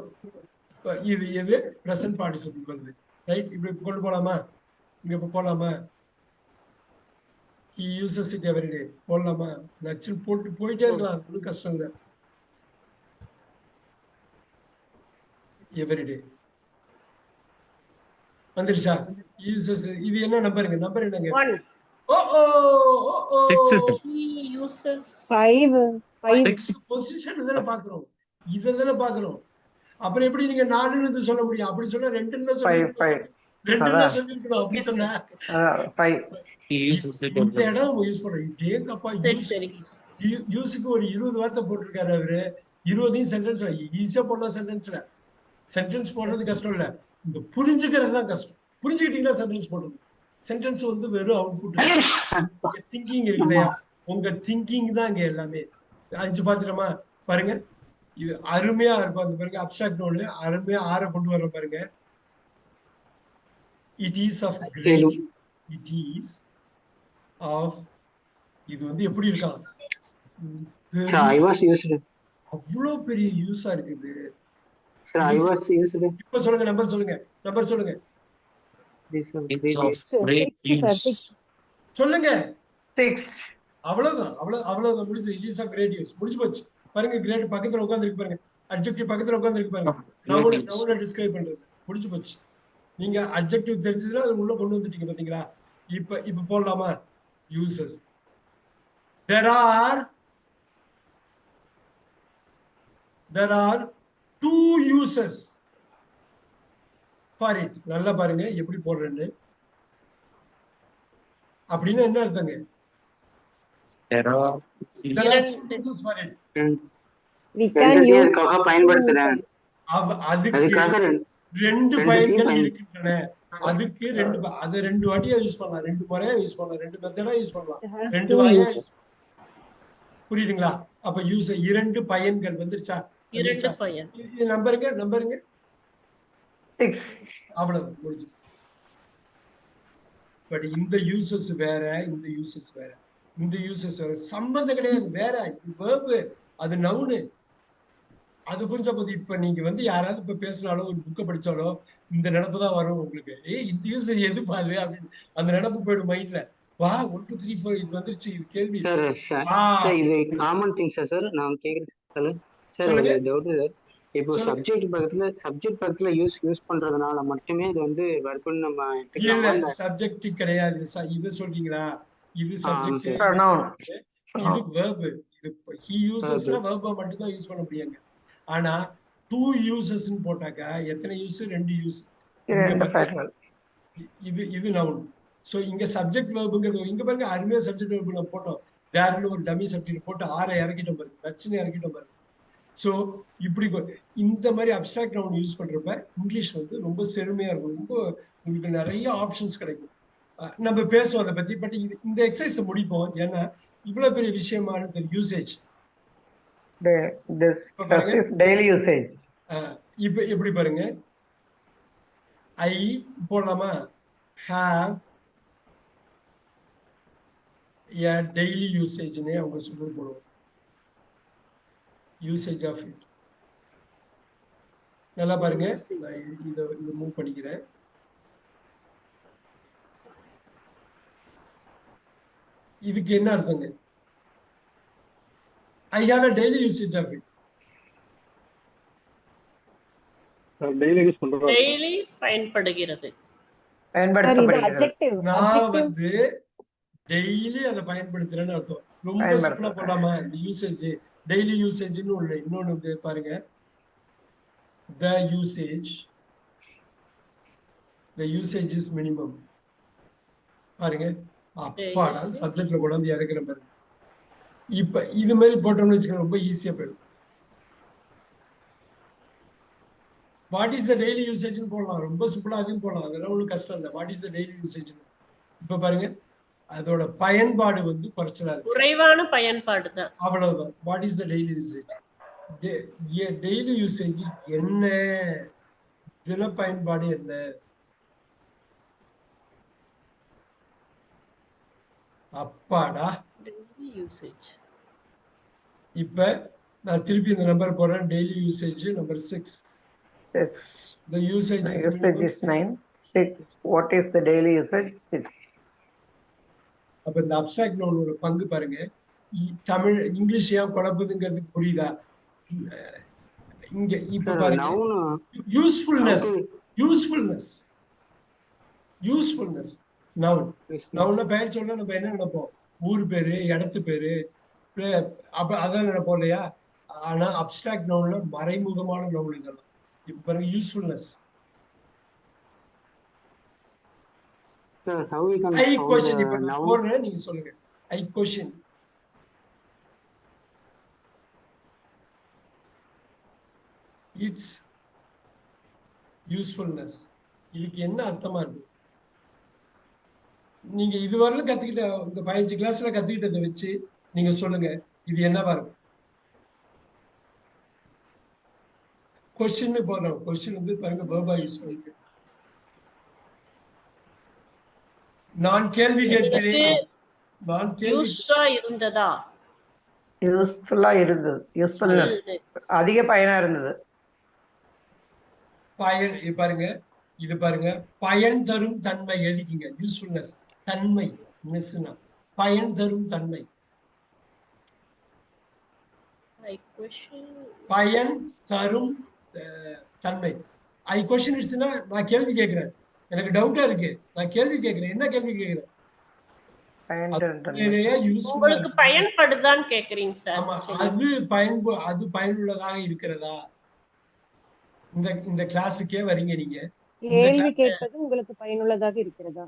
இது எது? பிரசன்ட் பார்ட்டிசிபிள் வருது. ரைட். இப்படி கொண்டு போலாமா? இங்க இப்ப போலாமா? he uses it every day போடலாமா? நச்சு போட்டு போயிட்டே இருக்கலாம். அது ஒன்றும் கஷ்டம் இல்லை. எவ்ரிடே வந்துருச்சா? யூசஸ். இது என்ன நம்பருங்க? நம்பர் என்னங்க? 1. ஓ ஓ ஓ He uses 5. பொசிஷன் தானே பாக்குறோம். இததானே பாக்குறோம். அப்புறம் எப்படி நீங்க 4ன்னு சொல்ல முடியும்? அப்படி சொன்னா 2ன்னு சொல்லிருக்கணும். 2ன்னு சொல்லிருக்கணும். அப்படி சொன்னா He uses it இந்த every இடம் யூஸ் பண்றோம். இதேங்கப்பா சரி. யூஸுக்கு ஒரு 20 வார்த்தை போட்டிருக்காரு அவரு. 20 சென்டென்ஸ் ஈஸியா போடலாம். சென்டென்ஸ் போடுறது கஷ்டம் இல்ல, இந்த புரிஞ்சுக்கிறது தான் கஷ்டம். புரிஞ்சுக்கிட்டீங்கன்னா சென்டென்ஸ் போடுறது. சென்டென்ஸ் வந்து வெறும் அவுட்புட். திங்கிங் இருக்கு இல்லையா? உங்க திங்கிங் தான் இங்க எல்லாமே. 5 பாத்துட்டோமா? பாருங்க, இது அருமையா இருக்கும். அது பாருங்க, அப்ஸ்ட்ராக்ட் நோட்ல அருமையா 6 கொண்டு வர பாருங்க. It is of great. It is of. இது வந்து எப்படி இருக்கான்? I was used. அவ்வளோ பெரிய யூஸா இருக்குது. Sir, I was used. இப்ப சொல்லுங்க, நம்பர் சொல்லுங்க. This one. It's of great use. சொல்லுங்க. 6. அவ்வளவுதான் முடிஞ்சு. It is of great use. முடிஞ்சு போச்சு. பாருங்க, கிரேட் பக்கத்துல உட்கார்ந்துருக்கு பாருங்க. அட்ஜெக்டிவ் பக்கத்துல உட்கார்ந்துருக்கு பாருங்க. நவுனை டிஸ்கிரைப் பண்றது. முடிஞ்சு போச்சு. நீங்க அட்ஜெக்டிவ் தெரிஞ்சதுன்னா அது உள்ள கொண்டு வந்துட்டீங்க பாத்தீங்களா? இப்ப போடலாமா? Uses. There are 2 uses for it. நல்லா பாருங்க எப்படி போடுறேன்னு. அப்படின்னா என்ன அர்த்தங்க? There are uses for it. We can use பயன்படுத்துறேன். அதுக்காக 2 பயன்கள் இருக்கின்றன. அதுக்கு அதை 2 வாட்டியா யூஸ் பண்ணலாம், 2 முறையா யூஸ் பண்ணலாம், 2 மெத்தடா யூஸ் பண்ணலாம், It has 2 two வாயா uses. புரியுதுங்களா? அப்ப 2 பயன்கள் வந்துருச்சா? 2 பயன். இது நம்பருங்க 6. அவ்வளவு முடிஞ்சு. பட் இந்த யூசஸ் வேற, இந்த யூசஸ் வேற, இந்த யூசஸ் வேற, சம்பந்தம் கிடையாது, வேற. இது verb, அது நவுனு. அது புரிஞ்ச போது இப்ப நீங்க வந்து யாராவது இப்ப பேசினாலோ ஒரு புக்கை படிச்சாலோ இந்த நினைப்பு தான் வரும் உங்களுக்கு. இந்த யூசேஜ் எது பாரு அப்படின்னு அந்த நினைப்பு போயிடும் மைண்ட்ல. வா 1 2 3 4 இது வந்துருச்சு, இது கேள்வி. சார் இது காமன் திங் சார். நான் கேக்குறேன் சார் ஒரு டவுட் சார். இப்போ சப்ஜெக்ட் பக்கத்துல யூஸ் பண்றதுனால மட்டுமே இது வந்து வெர்புன்னு நம்ம எடுத்துக்கலாமா? சப்ஜெக்ட் கிடையாது. இது சொல்றீங்களா? இது சப்ஜெக்ட், இது verb. இது he usesனா verb மட்டும் தான் யூஸ் பண்ண முடியுங்க. ஆனா 2 usesன்னு போட்டாக்கா எத்தனை யூஸ்? 2 யூஸ். இது நவுன். சோ இங்க சப்ஜெக்ட் வெர்ப்ங்கிறது இங்க பாருங்க, அருமையா சப்ஜெக்ட் வெர்ப் நம்ம போட்டோம். தேர்னு ஒரு டம்மி சப்ஜெக்ட் போட்டு 6 இறக்கிட்டோம் பாருங்க, வச்சுன்னு இறக்கிட்டோம் பாருங்க. சோ இப்படி இந்த மாதிரி அப்ஸ்ட்ராக்ட் நவுன் யூஸ் பண்றப்ப இங்கிலீஷ் வந்து ரொம்ப செழுமையா இருக்கும், ரொம்ப உங்களுக்கு நிறைய ஆப்ஷன்ஸ் கிடைக்கும். நம்ம பேசுவோம் அதை பத்தி. பட் இந்த எக்ஸசைஸ் முடிப்போம், ஏன்னா இவ்வளவு பெரிய விஷயமான யூசேஜ். Daily usage. இப்ப எப்படி பாருங்க, ஐ போடலாமா? have a daily usage னே அவங்க சொல்லி போடுவோம். Usage of it. நல்லா பாருங்க, நான் இதை மூவ் பண்ணிக்கிறேன். இதுக்கு என்ன அர்த்தங்க? I have a daily usage of it. Daily பயன்படுகிறது. நான் வந்து டெய்லி அதை பயன்படுத்துறேன்னு அர்த்தம். ரொம்ப சிம்பிளா போடாம இந்த யூசேஜ், டெய்லி யூசேஜ்னு ஒண்ணு இன்னொன்னு வந்து பாருங்க, the usage is minimum. பாருங்க, அப்பாடா சப்ஜெக்ட்ல கூட வந்து இறக்குற பாருங்க. இப்ப இது மாதிரி போட்டோம்னு வச்சுக்கோங்க, ரொம்ப ஈஸியா போயிடும். வாட் இஸ் த டெய்லி யூசேஜ்னு போடலாம், ரொம்ப சிம்பிளா அதையும் போடலாம், அதெல்லாம் ஒன்றும் கஷ்டம் இல்லை. What is the daily usage? இப்ப பாருங்க, அதோட பயன்பாடு வந்து குறைச்சலா இருக்கு, குறைவான பயன்பாடு தான், அவ்வளவுதான். What is the daily usage? Daily usage என்ன, தின பயன்பாடு என்ன? அப்பாடா. Daily usage. இப்ப நான் திருப்பி இந்த நம்பர் போடுறேன், daily usage number 6. The usage is 9. 6. What is the daily usage? 6. அப்ப இந்த அப்ஸ்ட்ராக்ட் நவுனோட பங்கு பாருங்க. தமிழ் இங்கிலீஷ் ஏன் குழப்புதுங்கிறதுக்கு புரியுதா? இங்க இப்ப பாருங்க, யூஸ்ஃபுல்னஸ் நவுன் பெயர் சொல்ல நம்ம என்ன நினைப்போம்? ஊர் பேரு, இடத்து பேரு, அப்ப அதான் நினைப்போம் இல்லையா? ஆனா அப்ஸ்ட்ராக்ட் நவுன்ல மறைமுகமான நவுன் இதெல்லாம். இப்ப பாருங்க, யூஸ்ஃபுல்னஸ். ஐ கொஸ்டின் இப்ப நான் போடுறேன், நீங்க சொல்லுங்க. ஐ கொஸ்டின். Its usefulness. இதுக்கு என்ன அர்த்தமா இருக்கு? நீங்க இதுவரையிலும் கத்துக்கிட்ட இந்த 15 கிளாஸ்ல கத்துக்கிட்டதை வச்சு நீங்க சொல்லுங்க, இது என்னவா இருக்கும்? கொஸ்டின் போடுறோம். கொஸ்டின் வந்து பாருங்க, வெர்பா யூஸ் பண்ணிட்டு நான் கேள்வி கேட்கிறேன். நான் யூஸ்ஃபுல்லா இருந்ததா? யூஸ்ஃபுல்லா இருந்தது. யூஸ்ஃபுல்னஸ் அதிக பயனா இருந்தது. பயன் பாருங்க, இது பாருங்க, பயன் தரும் தன்மை எழுதிக்கிங்க. யூஸ்ஃபுல்னஸ், தன்மை, மிஸ்னா பயன் தரும் தன்மை, பயன் தரும் தன்மை. ஐ கொஸ்டின் இட்ஸ்னா நான் கேள்வி கேட்கிறேன், எனக்கு டவுட்டா இருக்கு, நான் கேள்வி கேட்கிறேன். என்ன கேள்வி கேட்கிறேன்? உங்களுக்கு பயன்படுதான்னு கேக்குறீங்க சார். ஆமா, அது பயனுள்ளதாக இருக்கிறதா? இந்த கிளாஸுக்கே வரீங்க நீங்க, கேள்வி கேட்பது உங்களுக்கு பயனுள்ளதாக இருக்கிறதா?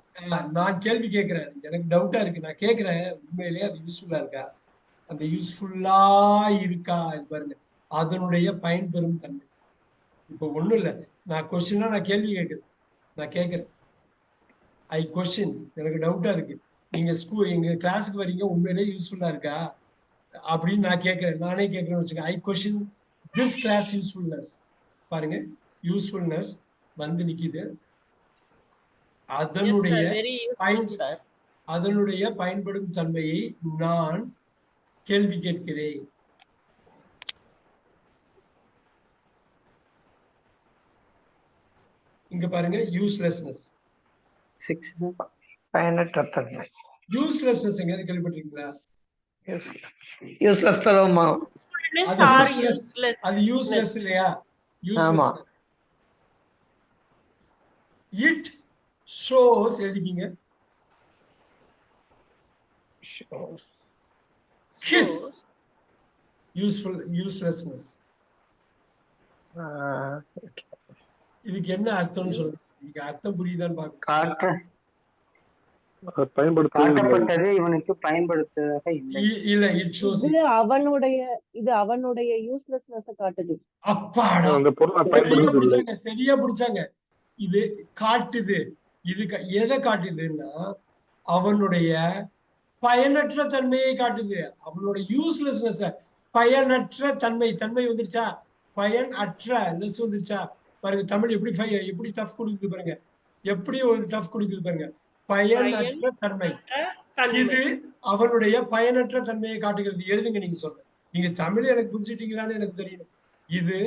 நான் கேள்வி கேட்கிறேன், எனக்கு டவுட்டா இருக்கு, நான் கேட்கிறேன், உண்மையிலேயே அது யூஸ்ஃபுல்லா இருக்கா? அந்த யூஸ்ஃபுல்லா இருக்கா பாருங்க, அதனுடைய பயன்பெறும் தன்மை. இப்ப ஒண்ணும் இல்லை, நான் கொஸ்டினா நான் கேள்வி கேட்கிறேன், நான் கேட்கிறேன், ஐ கொஸ்டின், எனக்கு டவுட்டா இருக்கு. நீங்க எங்க கிளாஸுக்கு வரீங்க, உண்மையிலே யூஸ்ஃபுல்லா இருக்கா அப்படின்னு நான் கேட்கிறேன். நானே கேட்கிறேன்னு வச்சுக்கோங்க. ஐ கொஸ்டின் திஸ் கிளாஸ் யூஸ்ஃபுல்னஸ். பாருங்க, யூஸ்ஃபுல்னஸ் வந்து நிக்குது. அதனுடைய வெரி பயன் யூஸ்ஃபுல் சார். அதனுடைய பயன்படும் தன்மையை நான் கேள்வி கேட்கிறேன். இங்க பாருங்க, யூஸ்லெஸ்னஸ். 6 பயனற்ற தன்மை. யூஸ்லெஸ்னஸ் எங்கேயாவது கேள்விப்பட்டிருக்கீங்களா? யூஸ்லெஸ் ஃபெலோமா. Usefulness அது or useless. useless. அது யூஸ்லெஸ் இல்லையா? ஆமா. யூஸ்லெஸ். இட் ஷோஸ் எழுதிக்கிங்க. His Shows. uselessness. இதுக்கு என்ன அர்த்தம்னு சொல்லுங்க. இதுக்கு அர்த்தம் புரியுதான்னு பாருங்க. காட்டப்பட்டது இவனுக்கு பயன்படுத்துவதாக இல்லை. இல்ல, இட் ஷோஸ். இது அவனுடைய யூஸ்லெஸ்னஸ் காட்டுது. அப்பாடா, சரியா பிடிச்சாங்க. இது காட்டுது. இது எதை காட்டுதுன்னா அவனுடைய பயனற்ற தன்மையை காட்டுது. அவனோட யூஸ்லெஸ்னஸ், பயனற்ற தன்மை. தன்மை வந்துருச்சா? பயன் அற்ற லெஸ் வந்துருச்சா? பாருங்க, தமிழ் எப்படி டஃப் கொடுக்குது பாருங்க. எப்படி ஒரு டஃப் கொடுக்குது பாருங்க. பயனற்ற தன்மை. இது அவனுடைய பயனற்ற தன்மையை காட்டுகிறது. எழுதுங்க, நீங்க சொல்ற. நீங்க தமிழ் எனக்கு புரிஞ்சுட்டீங்களான்னு எனக்கு தெரியணும். இது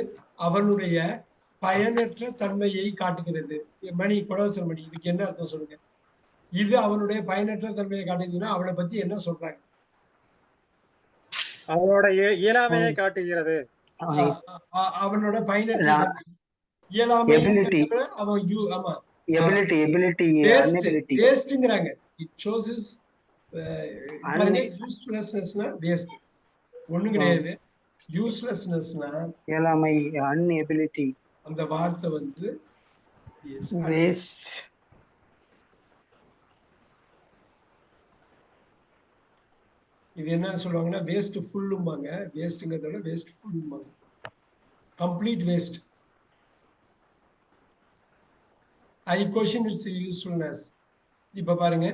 அவனுடைய பயனற்ற தன்மையை காட்டுகிறது. மணி, கொடவசல் மணி, இதுக்கு என்ன அர்த்தம் சொல்லுங்க. இது அவனுடைய பயனற்ற தன்மையை காட்டுதுன்னா அவனை பத்தி என்ன சொல்றாங்க? அவனுடைய இயலாமையை காட்டுகிறது. அவனோட பயனற்ற தன்மை, இயலாமை. அவன் ஆமா, வேஸ்ட்ங்கறாங்க. இட் ஷோஸ் இஸ் யூஸ்லெஸ்னஸ்னா வேஸ்ட். ஒண்ணும் கிடையாது. யூஸ்லெஸ்னஸ்னா இயலாமை, அன்எபிலிட்டி. அந்த வார்த்தை வந்து வேஸ்ட். இது என்னன்னு சொல்லுவாங்கன்னா வேஸ்ட் ஃபுல்லும்பாங்க. வேஸ்ட்ங்கிறத விட வேஸ்ட் ஃபுல்லும்பாங்க. Complete waste. I question its usefulness. இப்ப பாருங்க,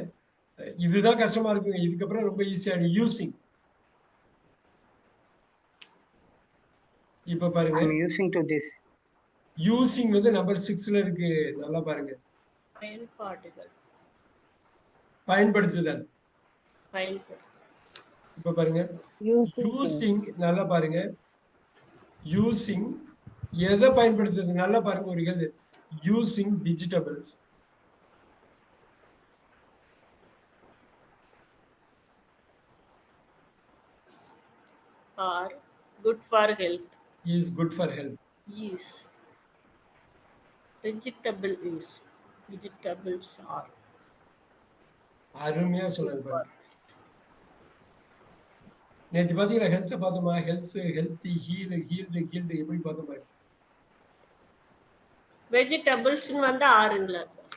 இதுதான் கஷ்டமா இருக்குங்க. இதுக்கப்புறம் ரொம்ப ஈஸியா யூசிங். இப்ப பாருங்க, யூசிங் வந்து நம்பர் 6ல இருக்கு. நல்லா பாருங்க, பயன்பாடுகள், பயன்படுத்துதல். இப்ப பாருங்க, யூசிங். நல்லா பாருங்க, யூசிங் எதை பயன்படுத்துறது? நல்லா பாருங்க, ஒரு கேள்வி. Using vegetables are good for health. is good for health. Is vegetables are. அருமையா சொல்லுங்க. நேற்று பாத்தீங்களா ஹெல்த் பார்த்தோமா? ஹெல்த்தி, ஹீல்டு எப்படி பார்த்தோம் பாருங்க. வெஜிடபிள்ஸ் வந்து ஆறுங்களா சார்?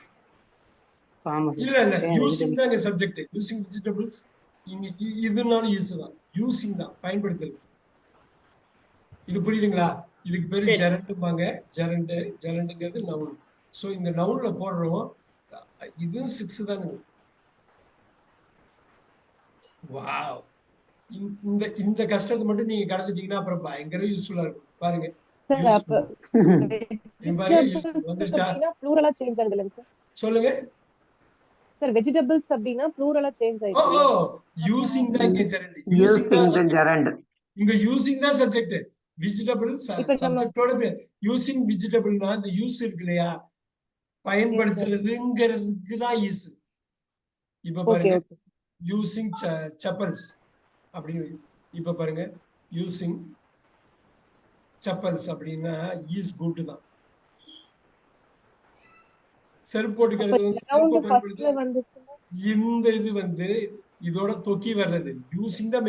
இல்ல, யூசிங் தான் சப்ஜெக்ட். யூசிங் வெஜிடபிள்ஸ் இங்க இதுனாலும் யூஸ் தான். யூசிங் தான், பயன்படுத்துறது. இது புரியுதுங்களா? இதுக்கு பேரு ஜெரண்டுபாங்க. ஜெரண்டுங்கிறது நவுன். சோ இந்த நவுன்ல போடுறோம். இதுவும் 6 தானே. வாவ். இந்த கஷ்டத்தை மட்டும் நீங்க கடந்துட்டீங்கன்னா அப்புறம் பயங்கர யூஸ்ஃபுல்லா இருக்கும். பாருங்க, ப்ளூரலா சேஞ்ச் ஆகுதுல சார்? சொல்லுங்க சார். வெஜிடபிள்ஸ் அப்படினா ப்ளூரலா சேஞ்ச் ஆயிடுது. யூசிங் தான் ஜெரண்ட். இங்க யூசிங் தான் சப்ஜெக்ட். வெஜிடபிள் சப்ஜெக்ட்டோட பேர். யூசிங் வெஜிடபிள்னா அந்த யூஸ் இருக்கு இல்லையா, பயன்படுத்துறதுங்கிறதுக்கு தான் யூஸ். இப்ப பாருங்க, யூசிங் செப்பல்ஸ் அப்படின்னு. இப்ப பாருங்க, யூசிங் செப்பல்ஸ் அப்படின்னா இஸ் குட் தான். செருப்பு போட்டுக்கிறது வந்து செருப்பு பயன்படுத்து. இந்த இது வந்து இதோட தொக்கி வர்றது. யூசிங் தான்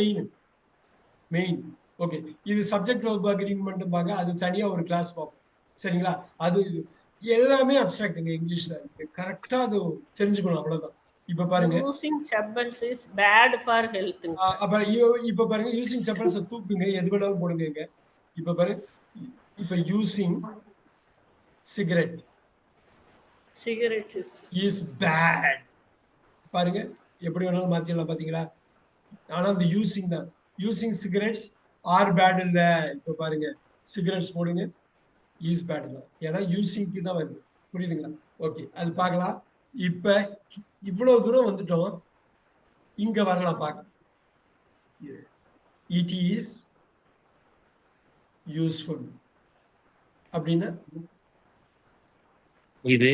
மெயின். ஓகே, இது சப்ஜெக்ட் வெர்ப் அக்ரிமெண்ட் பாங்க. அது தனியா ஒரு கிளாஸ் பார்ப்போம். சரிங்களா? அது எல்லாமே அப்ஸ்ட்ராக்ட்ங்க இங்கிலீஷ்ல. கரெக்டா அது தெரிஞ்சுக்கணும், அவ்வளவுதான். இப்ப பாருங்க, using chappals is bad for health. அப்ப இப்ப பாருங்க, யூசிங் செப்பல்ஸ் தூக்குங்க, எது வேணாலும் போடுங்க. இப்ப பாருங்க, இப்ப using cigarette. Cigarette is bad. பாருங்க எப்படி வேணாலும் மாத்திடலாம் பாத்தீங்களா? ஆனா அந்த யூசிங் தான். யூசிங் சிகரெட்ஸ் ஆர் பேட் இல்ல. இப்ப பாருங்க சிகரெட்ஸ் போடுங்க இஸ் பேட் தான். ஏன்னா யூசிங்க்கு தான் வருது. புரியுதுங்களா? ஓகே, அது பார்க்கலாம். இப்ப இவ்வளவு தூரம் வந்துட்டோம். இங்க வரலாம் பார்க்கலாம். இட் இஸ் யூஸ்ஃபுல் அப்படின்னா இது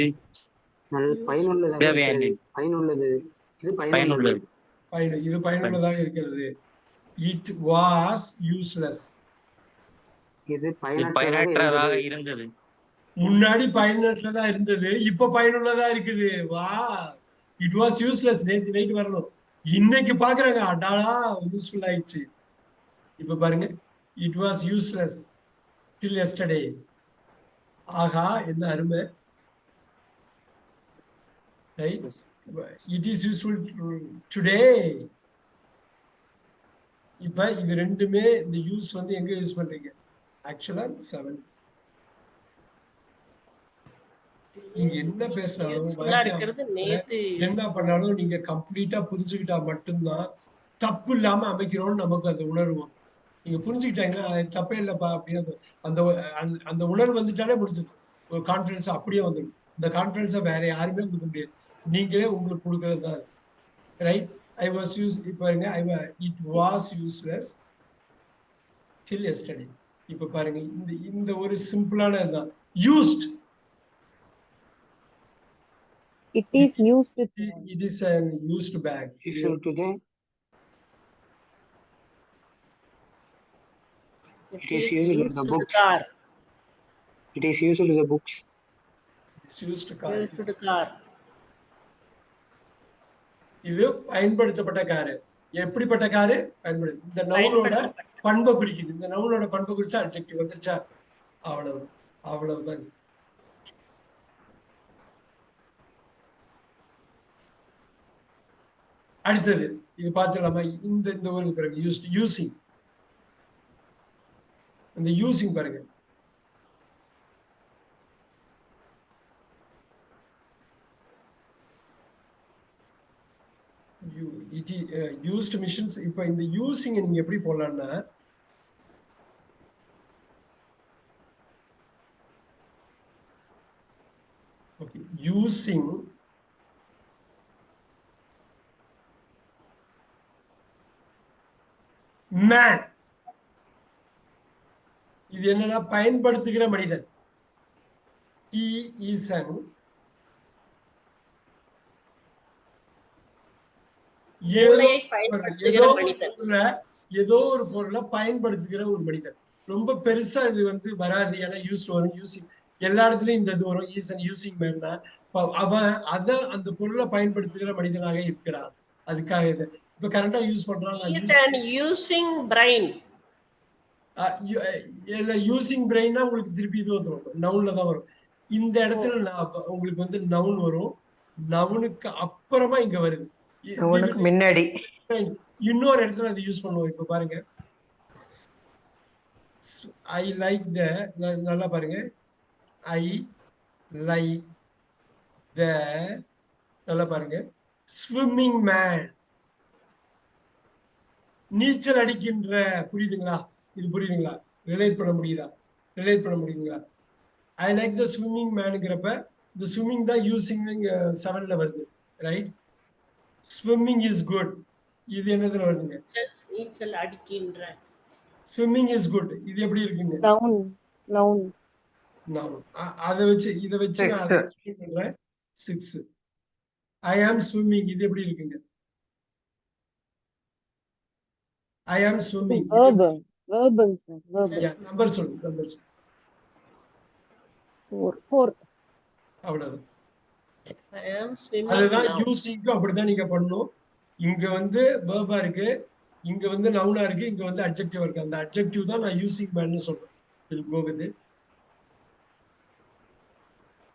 பயனுள்ளதாக தேவையானது. இருக்கிறது. பயனுள்ளது. இது பயனுள்ளது. இது பயனுள்ளதாக இருக்கிறது. It was useless. இது பயனற்றதாக இருந்தது. முன்னாடி பயனற்றதா இருந்தது, இப்ப பயனுள்ளதா இருக்குது. வா, இட் வாஸ் யூஸ்லெஸ். நேற்று நைட் வரணும், இன்னைக்கு பாக்குறாங்க அடாடா யூஸ்ஃபுல் ஆயிடுச்சு. இப்ப பாருங்க, it was useless till yesterday. ஆகா என்ன அருமை. Right, it is useful today. இப்ப இது ரெண்டுமே இந்த யூஸ் வந்து எங்க யூஸ் பண்றீங்க? ஆக்சுவலா 7 நீங்க என்ன பேசினாலும் என்ன பண்ணாலும் நீங்க கம்ப்ளீட்டா புரிஞ்சுக்கிட்டா மட்டும்தான் தப்பு இல்லாம அமைக்கிறோம்னு நமக்கு அந்த உணர்வு வரும். நீங்க புரிஞ்சுக்கிட்டாங்கன்னா தப்பே இல்லப்பா அப்படின்னு அந்த அந்த உணர்வு வந்துட்டாலே முடிஞ்சது. ஒரு கான்பிடன்ஸ் அப்படியே வந்துடும். இந்த கான்பிடன்ஸை வேற யாருமே கொடுக்க முடியாது, நீங்களே உங்களுக்கு கொடுக்கறது தான். Right, I was use. இப்ப பாருங்க, it was useless till yesterday. இப்ப பாருங்க, இந்த ஒரு சிம்பிளான இதுதான். Used, It is used. it is an used bag. today. It is used in the books. car. It is used in the books. It's used car. Used to car. இது பயன்படுத்தப்பட்ட காரு. எப்படிப்பட்ட காரு? பயன்படுத்த. இந்த நவுனோட பண்பை குறிக்குது. இந்த நவுனோட பண்பை குறிச்சா அட்ஜெக்டிவ் வந்துருச்சா? அவ்வளவுதான். அடுத்தது இது பார்த்துலாமா? இந்த ஒரு பிறகு யூசிங். இந்த யூசிங் பாருங்க, used missions. இப்ப இந்த யூசிங் நீங்க எப்படி போடலாம்னா, ஓகே, யூசிங் மேன். இது என்னன்னா பயன்படுத்துகிற மனிதன். he is an ஏதோ ஒரு பொருளை பயன்படுத்துகிற ஒரு மனிதன். ரொம்ப பெருசா இது வந்து வராது, ஏன்னா யூஸ் வரும். யூசிங் எல்லா இடத்துலயும் இந்த இது வரும். இஸ் அண்ட் யூசிங் மேன்னா அவன் அந்த பொருளை பயன்படுத்துகிற மனிதனாக இருக்கிறான். அதுக்காக இது இப்ப கரெக்டா யூஸ் பண்றான். Using brain. யூசிங் பிரெயின்னா உங்களுக்கு திருப்பி இது வந்துடும், நவுன்ல தான் வரும். இந்த இடத்துல உங்களுக்கு வந்து நவுன் வரும். நவுனுக்கு அப்புறமா இங்க வருது முன்னாடி இன்னொரு இடத்துல அதை யூஸ் பண்ணுவோம். இப்ப பாருங்க, ஐ லைக் த, நல்லா பாருங்க, ஐ லைக் த, நல்லா பாருங்க, ஸ்விம்மிங் மேன், நீச்சல் அடிக்கின்ற. புரியுதுங்களா? இது புரியுதுங்களா? ரிலேட் பண்ண முடியுதுங்களா? ஐ லைக் த ஸ்விம்மிங் மேனுங்கிறப்ப இந்த ஸ்விம்மிங் தான் யூசிங் 7ல வருது. Right, swimming is good. இது என்னதுல வருதுங்க? நீச்சல் அடிக்கின்ற. Swimming is good. இது எப்படி இருக்குங்க? Noun. அதை வச்சு இதை வச்சு நான் அதை எக்ஸ்பிளைன் பண்றேன். 6. ஐ ஆம் ஸ்விம்மிங். இது எப்படி இருக்குங்க? ஐ ஆம் ஸ்விம்மிங். Verbal, sir. நம்பர் சொல்லு. 4. அவ்வளவுதான். I am swimming அதுதான் now. யூசிங்க்கு அப்படிதான் நீங்க பண்ணணும். இங்க வந்து வேர்பா இருக்கு, இங்க வந்து நவுனா இருக்கு, இங்க வந்து அட்ஜெக்டிவ் இருக்கு. அந்த அட்ஜெக்டிவ் தான் நான் யூசிங் மேன்னு சொல்றேன். இது போகுது.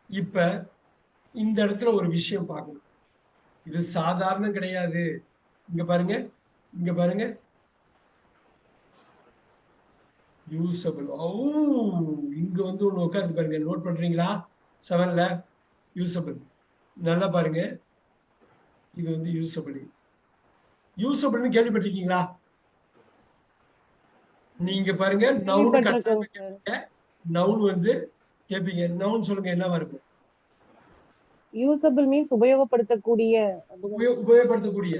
இப்ப இந்த இடத்துல ஒரு விஷயம் பார்க்கணும். இது சாதாரணம் கிடையாது. இங்க பாருங்க, யூசபிள். இங்க வந்து ஒண்ணு உட்காந்து பாருங்க, நோட் பண்றீங்களா? 7ல யூசபிள். நல்லா பாருங்க, இது வந்து யூசபிள். யூசபிள்னு கேள்விப்பட்டிருக்கீங்களா? நீங்க பாருங்க, நவுன் கேள்விப்பட்டிருக்கேங்க சார். நவுன் வந்து கேட்பீங்க. நவுன் சொல்லுங்க, என்னவா இருக்கும்? யூசபிள் மீன்ஸ் உபயோகப்படுத்தக்கூடிய. உபயோகப்படுத்தக்கூடிய.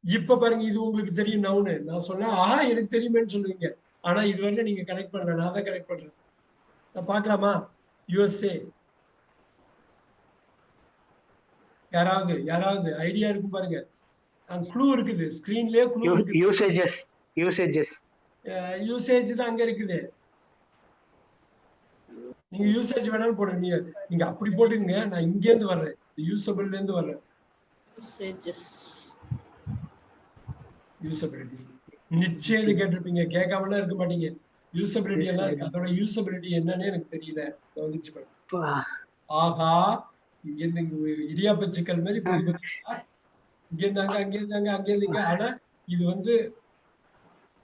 இப்ப பாருங்க, இது உங்களுக்கு தெரியும் நவுனு. நான் சொன்னா எனக்கு தெரியுமேன்னு சொல்லுவீங்க. ஆனா இது வரைக்கும் நீங்க கனெக்ட் பண்ணல. நான் தான் கனெக்ட் பண்றேன். நான் பார்க்கலாமா? யுஎஸ்ஏ. யாராவது ஐடியா இருக்கும் பாருங்க. க்ளூ இருக்குது, ஸ்கிரீன்லயே க்ளூ இருக்குது. யூசேஜ் தான் அங்க இருக்குது. நீங்க யூசேஜ் வேணாலும் போடுங்க. நீங்க அப்படி போட்டுங்க, நான் இங்க இருந்து வர்றேன், யூசபிள்ல இருந்து வர்றேன். யூசபிலிட்டி நிச்சயம் கேட்டிருப்பீங்க, கேட்காமலாம் இருக்க மாட்டீங்க. யூசபிலிட்டி எல்லாம் இருக்கு. அதோட யூசபிலிட்டி என்னன்னு எனக்கு தெரியல. வந்துச்சு பாருங்க. ஆஹா, இங்க இருந்து இடியாப்ப சிக்கல் மாதிரி போய் இங்க இருந்தாங்க, அங்க இருந்தாங்க, அங்க இருந்தீங்க. ஆனா இது வந்து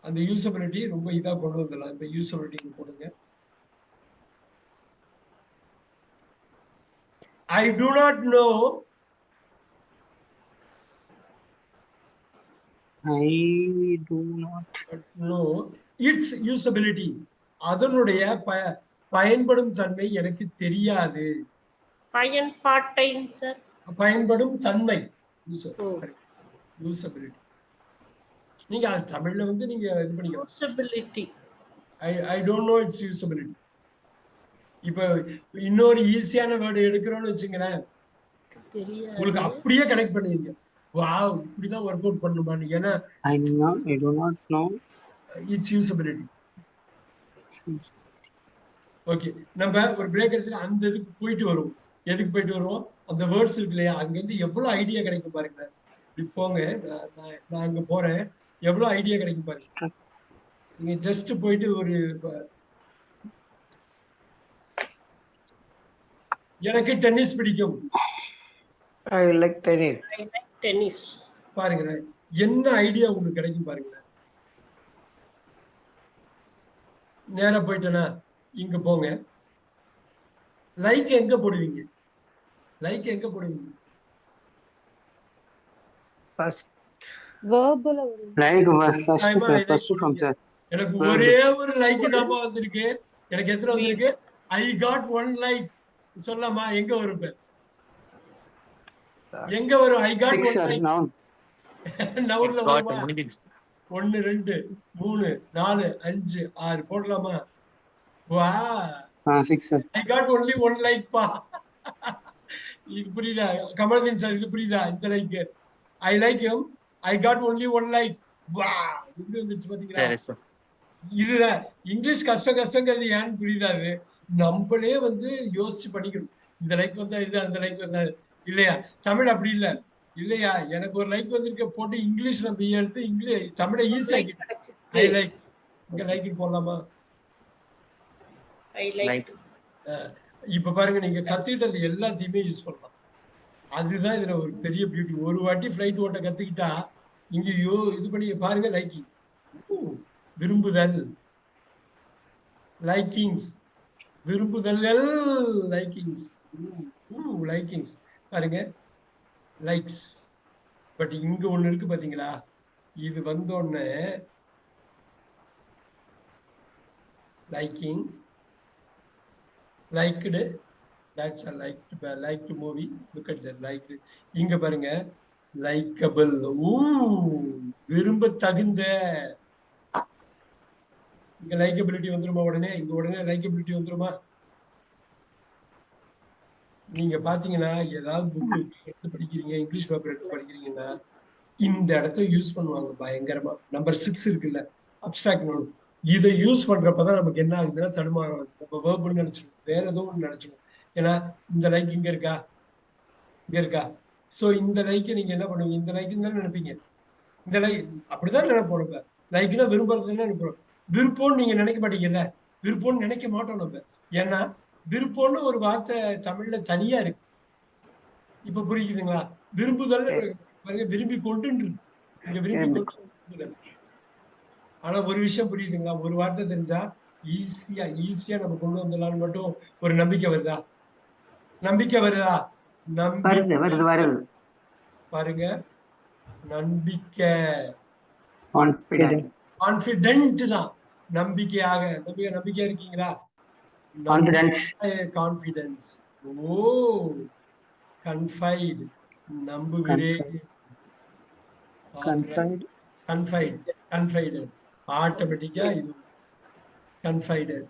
அந்த யூசபிலிட்டி ரொம்ப இதா கொண்டு வந்துடலாம். இந்த யூசபிலிட்டி போடுங்க. I do not know. know its usability. அதனுடைய பயன்படும் தன்மை எனக்கு தெரியாது. பயன்பாட்டை சார். பயன்படும் தன்மை, யூசபிலிட்டி. நீங்க தமிழ்ல வந்து நீங்க இது பண்ணிக்கலாம். Usability. I don't know its usability. இப்ப இன்னொரு ஈஸியான வேர்டு எடுக்கிறோம்னு வச்சுங்களேன், உங்களுக்கு அப்படியே கனெக்ட் பண்ணுவீங்க. வாவ், இப்படிதான் ஒர்க் அவுட் பண்ணுமான்னு. ஏன்னா I do not know its usability. Okay, நம்ம ஒரு பிரேக் எடுத்துட்டு அந்த இதுக்கு போயிட்டு வருவோம். எதுக்கு போயிட்டு வருவோம்? அந்த வேர்ட்ஸ் இருக்கு இல்லையா, அங்க இருந்து எவ்வளவு ஐடியா கிடைக்கும் பாருங்க. இப்படி போங்க, நான் அங்க போறேன், எவ்வளவு ஐடியா கிடைக்கும் பாருங்க. நீங்க ஜஸ்ட் போயிட்டு ஒரு எனக்கு டென்னிஸ் பிடிக்கும். I like tennis. டென்னிஸ். பாருங்களேன், என்ன ஐடியா உங்களுக்கு கிடைக்கும் பாருங்களேன். நேரா போயிட்டேனா, இங்க போங்க. லைக் எங்க போடுவீங்க? லைக் எங்க போடுவீங்க? First. வேர்பல எனக்கு ஒரே ஒரு லைக் தான் வந்திருக்கு. எனக்கு எத்தனை வந்திருக்கு? I got 1 like. சொல்லலாமா? எங்க வரும்? எங்க வரும்? I got 1 like. நவுன்ல வருமா? 1 2 3 4 5 6 போடலாமா? வா, 6 sir. I got only 1 like பா. இது புரியுதா கமல்தீன் சார்? இது புரியுதா? இந்த like I like him, I got only 1 like. வா, இது வந்துச்சு பாத்தீங்களா? இதுதான் இங்கிலீஷ் கஷ்டங்கிறது ஏன்னு புரியுதாது. நம்மளே வந்து யோசிச்சு படிக்கணும். இந்த லைக் வந்தா இது, அந்த லைக் வந்தா இல்லையா. தமிழ் அப்படி இல்ல இல்லையா. எனக்கு ஒரு லைக் வந்திருக்க போட்டு இங்கிலீஷ் நம்ம எடுத்து இங்கிலீஷ் தமிழை ஈஸி ஆக்கிட்டேன். ஐ லைக், இங்க லைக் போடலாமா? I like. இப்ப பாருங்க, நீங்க கத்துக்கிட்டது எல்லாத்தையுமே யூஸ் பண்ணலாம். அதுதான் இதுல ஒரு பெரிய பியூட்டி. ஒரு வாட்டி ஃபிளைட் ஓட்ட கத்துக்கிட்டா இங்க இது பண்ணி பாருங்க. லைக்கிங், விரும்புதல், லைக்கிங்ஸ், விரும்புதல்கள், லைக்கிங்ஸ், லைக்கிங்ஸ் பாருங்க, லைக்ஸ். பட் இங்க ஒண்ணு இருக்கு பாத்தீங்களா? இது வந்தோடனே liking, liked, that's a liked movie. Look at that, liked. இங்க பாருங்க, லைக்கபிள், விரும்ப தகுந்த. இங்க லைக்கபிலிட்டி வந்துருமா? உடனே இங்க உடனே லைக்கபிலிட்டி வந்துருமா? நீங்க பாத்தீங்கன்னா, ஏதாவது புக் எடுத்து படிக்கிறீங்க, இங்கிலீஷ் பேப்பர் எடுத்து படிக்கிறீங்கன்னா இந்த இடத்த யூஸ் பண்ணுவாங்க பயங்கரமா. நம்பர் 6 இருக்குல்ல, அப்ஸ்ட்ராக்ட் நோன். இதை யூஸ் பண்றப்பதான் நமக்கு என்ன ஆகுதுன்னா தடுமாறும். நம்ம வேர்புன்னு நினைச்சிடும், வேற ஏதோ ஒன்று நினைச்சிடும். ஏன்னா இந்த லைக் இங்க இருக்கா, இங்க இருக்கா. சோ இந்த லைக்கை நீங்க என்ன பண்ணுவீங்க? இந்த லைக்குன்னு தானே நினைப்பீங்க. இந்த லைக் அப்படிதான் நினைப்போம். நம்ம லைக்னா விரும்புறதுன்னு நினைப்போம். விருப்பம்னு நீங்க நினைக்க மாட்டீங்கல்ல. விருப்பம்னு நினைக்க மாட்டோம் நம்ம. ஏன்னா விருப்பம்னு ஒரு வார்த்தை தமிழ்ல தனியா இருக்கு. இப்ப புரியுதுங்களா? விரும்புதல் பாருங்க, விரும்பி கொண்டு இங்க விரும்பி கொண்டு. ஆனா ஒரு விஷயம் புரியுதுங்களா? ஒரு வார்த்தை தெரிஞ்சா ஈஸியா நம்ம கொண்டு வந்துடலாம்னு மட்டும் ஒரு நம்பிக்கை வருதா? நம்பிக்கை வருதா? வருது நம்பிக்கை வருது பாருங்க, நம்பிக்கை கான்ஃபிடென்ட் கான்பிடென்ட் தான். நம்பிக்கையாக நம்பிக்கையா இருக்கீங்களா? Confidence confidence. ஓ, கன்ஃபைட் நம்புகிறேன். கன்ஃபைடட் ஆட்டோமேட்டிக்கா இது கன்ஃபைடட்.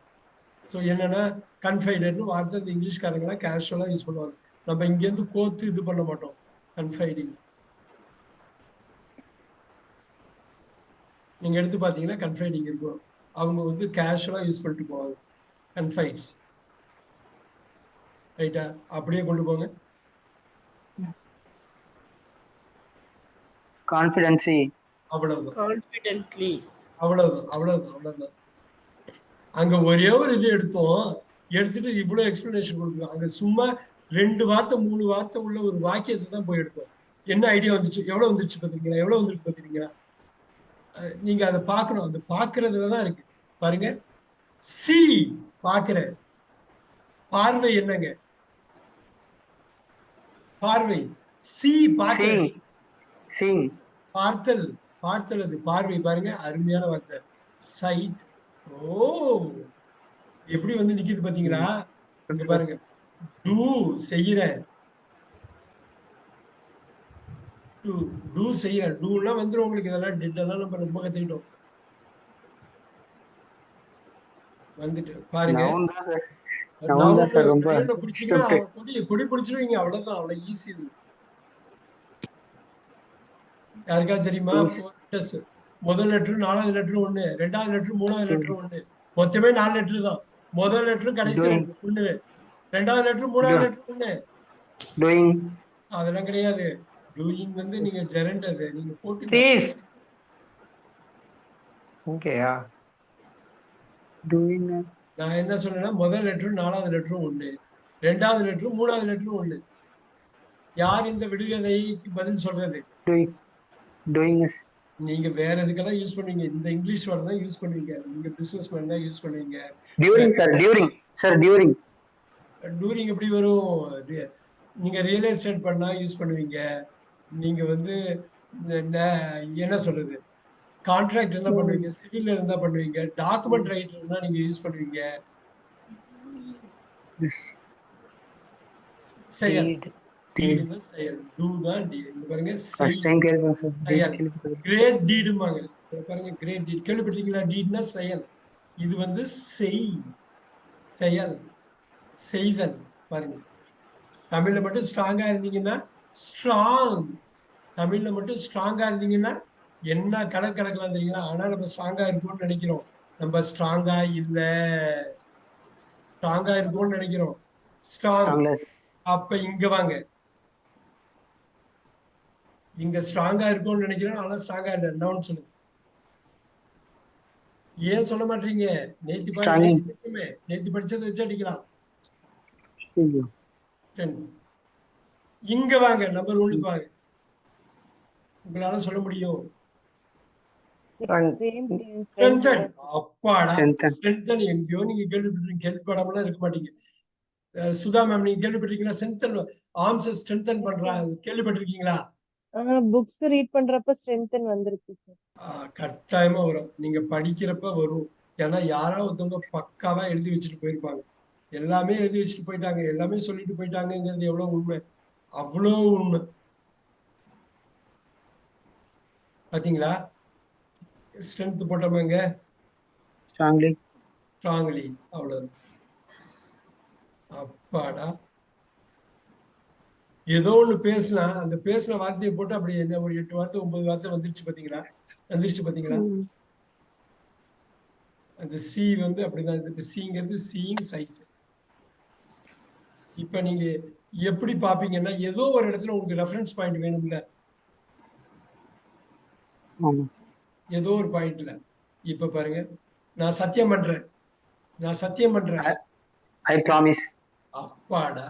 ஸோ என்னன்னா கன்ஃபைடட்னு வார்த்தை இந்த இங்கிலீஷ்காரங்களாம் கேஷுவலா யூஸ் பண்ணுவாங்க. நம்ம இங்கேருந்து கோத்து இது பண்ண மாட்டோம். கன்ஃபைடிங் நீங்க எடுத்து பார்த்தீங்கன்னா கன்ஃபைடிங் இருக்கும். அவங்க வந்து கேஷுவலா யூஸ் பண்ணிட்டு போவாங்க. கன்ஃபைட்ஸ் ரைட்டா? அப்படியே கொண்டு போங்க. கான்ஃபிடன்சி அவ்வளவுதான் கான்ஃபிடென்ட்லி. அவ்வளவுதான். அங்க ஒரே ஒரு இது எடுத்தோம், எடுத்துட்டு இவ்வளவு எக்ஸ்பிளனேஷன் கொடுக்கலாம். அங்க சும்மா 2 வார்த்தை 3 வார்த்தை உள்ள ஒரு வாக்கியத்தை தான் போய் எடுத்தோம். என்ன ஐடியா வந்துச்சு, எவ்வளவு வந்துருச்சு பாத்தீங்களா? நீங்க அதை பார்க்கணும். அந்த பார்க்கறதுலதான் இருக்கு. பாருங்க, சி பார்க்கிற பார்வை என்னங்க? பார்வை. சி பார்க்கிற சீங் பார்த்தல் அது பார்வை. பாருங்க, அருமையான வார்த்தை சைட். ஓ, எப்படி வந்து நிக்குது பாத்தீங்களா? இங்க பாருங்க, டூ செய்யறேன், டூ செய்யறேன். டூலாம் வந்துடும் உங்களுக்கு. இதெல்லாம் டெட்டெல்லாம் நம்ம ரொம்ப கத்துக்கிட்டோம். வந்துட்டு பாருங்க, பிடிச்சீங்கன்னா கொடி பிடிச்சிருவீங்க. அவ்வளவுதான், அவ்வளவு ஈஸி. இது யாருக்காவது தெரியுமா? முதல் லெட்டர் 4வது லெட்டர் 1, 2வது லெட்டர் 3வது லெட்டர் 1, மொத்தமே 4 லெட்டர் தான். முதல் லெட்டர் கடைசி 1, 2வது லெட்டர் 3வது லெட்டர் 1. டூயிங் அதெல்லாம் கிடையாது. டூயிங் வந்து நீங்க ஜெரண்ட், அது நீங்க போட்டு சீஸ் ஓகேயா? டூயிங் நான் என்ன சொன்னேன்னா முதல் லெட்டர் 4வது லெட்டர் 1, 2வது லெட்டர் 3வது லெட்டர் 1. யார் இந்த விடுகதைக்கு பதில் சொல்றது? டூயிங் நீங்க வேற எதுக்கெல்லாம் யூஸ் பண்ணுவீங்க? இந்த இங்கிலீஷ் வேர்ட் தான் யூஸ் பண்ணுவீங்க. நீங்க பிசினஸ் மேன் தான் யூஸ் பண்ணுவீங்க. டூரிங் எப்படி வரும்? நீங்க ரியல் எஸ்டேட் பண்ணா யூஸ் பண்ணுவீங்க. நீங்க வந்து என்ன சொல்றது, கான்ட்ராக்ட் என்ன பண்ணுவீங்க? சிவில் இருந்தா பண்ணுவீங்க. டாக்குமெண்ட் ரைட்டர்னா நீங்க யூஸ் பண்ணுவீங்க. செயல் செயல். டூ தான் டி. இங்க பாருங்க, கிரேட் டீடுமாங்க. பாருங்க, கிரேட் டீட் கேள்விப்பட்டிருக்கீங்களா? டீட்னா செயல். இது வந்து செயல், செய்தல். பாருங்க, தமிழ்ல மட்டும் ஸ்ட்ராங்கா இருந்தீங்கன்னா ஸ்ட்ராங். தமிழ்ல மட்டும் ஸ்ட்ராங்கா இருந்தீங்கன்னா என்ன கலக்கலாம் தெரியுங்களா? ஆனா நம்ம ஸ்ட்ராங்கா இருக்கோம்னு நினைக்கிறோம். நம்ம ஸ்ட்ராங்கா இல்ல, ஸ்ட்ராங்கா இருக்கோம்னு நினைக்கிறோம். ஸ்ட்ராங். அப்ப இங்க வாங்க, இங்க ஸ்ட்ராங்கா இருக்கும்னு நினைக்கிறேன், ஆனா ஸ்ட்ராங்கா இல்ல. நவுன் சொல்லுங்க. ஏன் சொல்ல மாட்டீங்க? நேத்தி படிச்சதை வச்சு அடிக்கலாம். இங்க வாங்க, நம்பர் 1க்கு வாங்க. உங்களால சொல்ல முடியும். அப்பாடா, ஸ்ட்ரென்தன். எங்கேயோ நீங்க கேள்விப்பட்டிருக்கீங்க, கேள்விப்படாமலாம் இருக்க மாட்டீங்க. சுதா மேம், நீங்க கேள்விப்பட்டிருக்கீங்களா? ஸ்ட்ரென்தன், ஆர்ம்ஸ் ஸ்ட்ரென்தன் பண்றா, கேள்விப்பட்டிருக்கீங்களா? புக்ஸ் ரீட் பண்றப்ப ஸ்ட்ரென்தன் வந்திருக்கு சார். கட்டாயமா வரும். நீங்க படிக்கிறப்ப வரும். ஏன்னா யாராவது ஒருத்தவங்க பக்காவா எழுதி வச்சுட்டு போயிருப்பாங்க. எல்லாமே எழுதி வச்சுட்டு போயிட்டாங்க, எல்லாமே சொல்லிட்டு போயிட்டாங்கிறது எவ்வளவு உண்மை, அவ்வளோ உண்மை. பாத்தீங்களா? ஸ்ட்ரென்த் போட்டோமாங்க, ஸ்ட்ராங்லி. அவ்வளவு. அப்பாடா, ஏதோ ஒண்ணு பேசினா அந்த பேசின வார்த்தையை போட்டு அப்படி என்ன ஒரு 8 வார்த்தை 9 வார்த்தை வந்துருச்சு பாத்தீங்களா? அந்த சி வந்து அப்படிதான். இந்த சிங்கிறது சீயிங் சைட். இப்ப நீங்க எப்படி பாப்பீங்கன்னா, ஏதோ ஒரு இடத்துல உங்களுக்கு ரெஃபரன்ஸ் பாயிண்ட் வேணும்ல, ஏதோ ஒரு பாயிண்ட்ல. இப்ப பாருங்க, நான் சத்தியம் பண்றேன். I promise. அப்பாடா,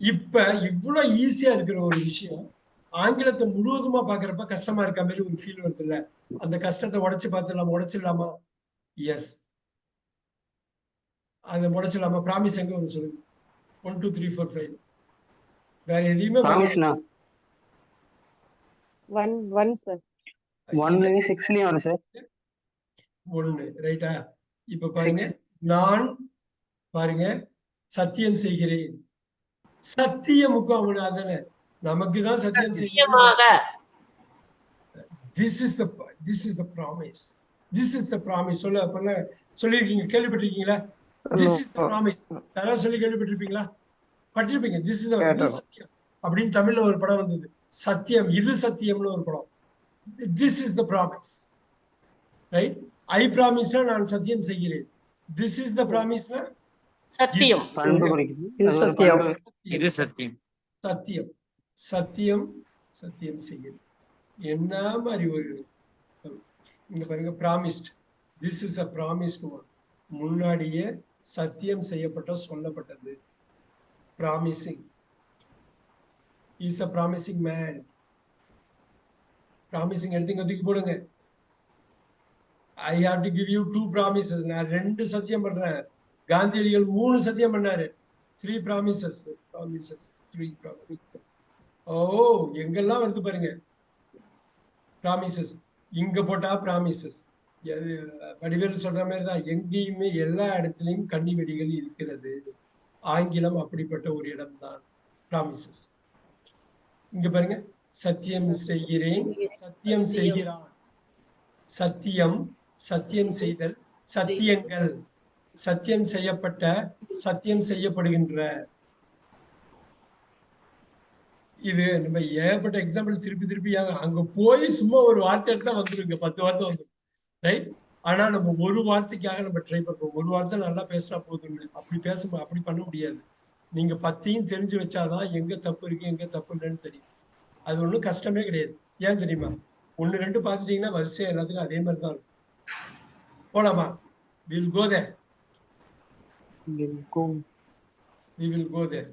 இப்ப இவ்வளவு ஈஸியா இருக்கிற ஒரு விஷயம் ஆங்கிலத்தை முழுவதுமா பாக்குறப்ப கஷ்டமா இருக்க மாதிரி ஒரு ஃபீல் வருது இல்ல? அந்த கஷ்டத்தை உடைச்சிடலாமா? எஸ். அதை முடைச்சலாமா? ப்ராமிஸ் எங்க வரும் சொல்லுங்க? 1 2 3 4 5 வேற எதையுமே ப்ராமிஸ்னா ஒன் சார். 1லயும் 6லயும் வரும் சார். 1 ரைட்டா? இப்ப பாருங்க, நான் பாருங்க சத்தியம் செய்கிறேன். சத்தியமுக்கும் அவனு அதன நமக்கு தான் சத்தியம் செய்கிறேன். சத்தியமாக This is the promise. This is the promise. சொல்லிருக்கீங்க, கேள்விப்பட்டிருக்கீங்களா? This is the promise. யாராவது சொல்லி கேள்விப்பட்டிருப்பீங்களா? பட்டிருப்பீங்க. This is சத்தியம் அப்படின்னு தமிழ்ல ஒரு படம் வந்தது. சத்தியம், இது சத்தியம்னு ஒரு படம். This is the promise. Right? I promise நான் சத்தியம் செய்கிறேன். This is the promise. சத்தியம். பண்பு குறிக்குது. இது சத்தியம். சத்தியம் சத்தியம் சத்தியம் செய்கிறேன். என்ன மாதிரி ஒரு இங்க பாருங்க, promised. This is a promised one. முன்னாடியே சத்தியம் செய்யப்பட்ட சொல்லப்பட்டது. Promising. Is a promising man. Promising எடுத்து தூக்கி போடுங்க. I have to give you 2 promises. நான் 2 சத்தியம் பண்றேன். காந்தியடிகள் 3 சத்தியம் பண்ணாரு. 3 ப்ராமிசஸ். 3 ப்ராமிசஸ். ஓ, எங்கெல்லாம் வந்து பாருங்க ப்ராமிசஸ். இங்க போட்டா ப்ராமிசஸ். வடிவேல் சொல்ற மாதிரி தான், எங்கேயுமே எல்லா இடத்துலயும் கன்னி வெடிகள் இருக்கிறது. ஆங்கிலம் அப்படிப்பட்ட ஒரு இடம் தான் ப்ராமிசஸ். இங்க பாருங்க, சத்தியம் செய்கிறேன், சத்தியம் செய்கிறான். சத்தியம், சத்தியம் செய்தல், சத்தியங்கள், சத்தியம் செய்யப்பட்ட, சத்தியம் செய்யப்படுகின்ற. இது நம்ம ஏகப்பட்ட எக்ஸாம்பிள் திருப்பி அங்க போய் சும்மா ஒரு வார்த்தை எடுத்தா வந்துருங்க, 10 வார்த்தை வந்துடும். ரைட்? ஆனா நம்ம ஒரு வார்த்தைக்காக நம்ம ட்ரை பண்றோம். ஒரு வார்த்தை நல்லா பேசினா போதும். அப்படி பண்ண முடியாது. நீங்க 10ஐயும் தெரிஞ்சு வச்சாதான் எங்க தப்பு இருக்கு எங்க தப்பு இல்லைன்னு தெரியும். அது ஒண்ணும் கஷ்டமே கிடையாது. ஏன் தெரியுமா? 1 2 பார்த்துட்டீங்கன்னா வரிசையா எல்லாத்துக்கும் அதே மாதிரி தான் இருக்கும். போலாமா? we will go there.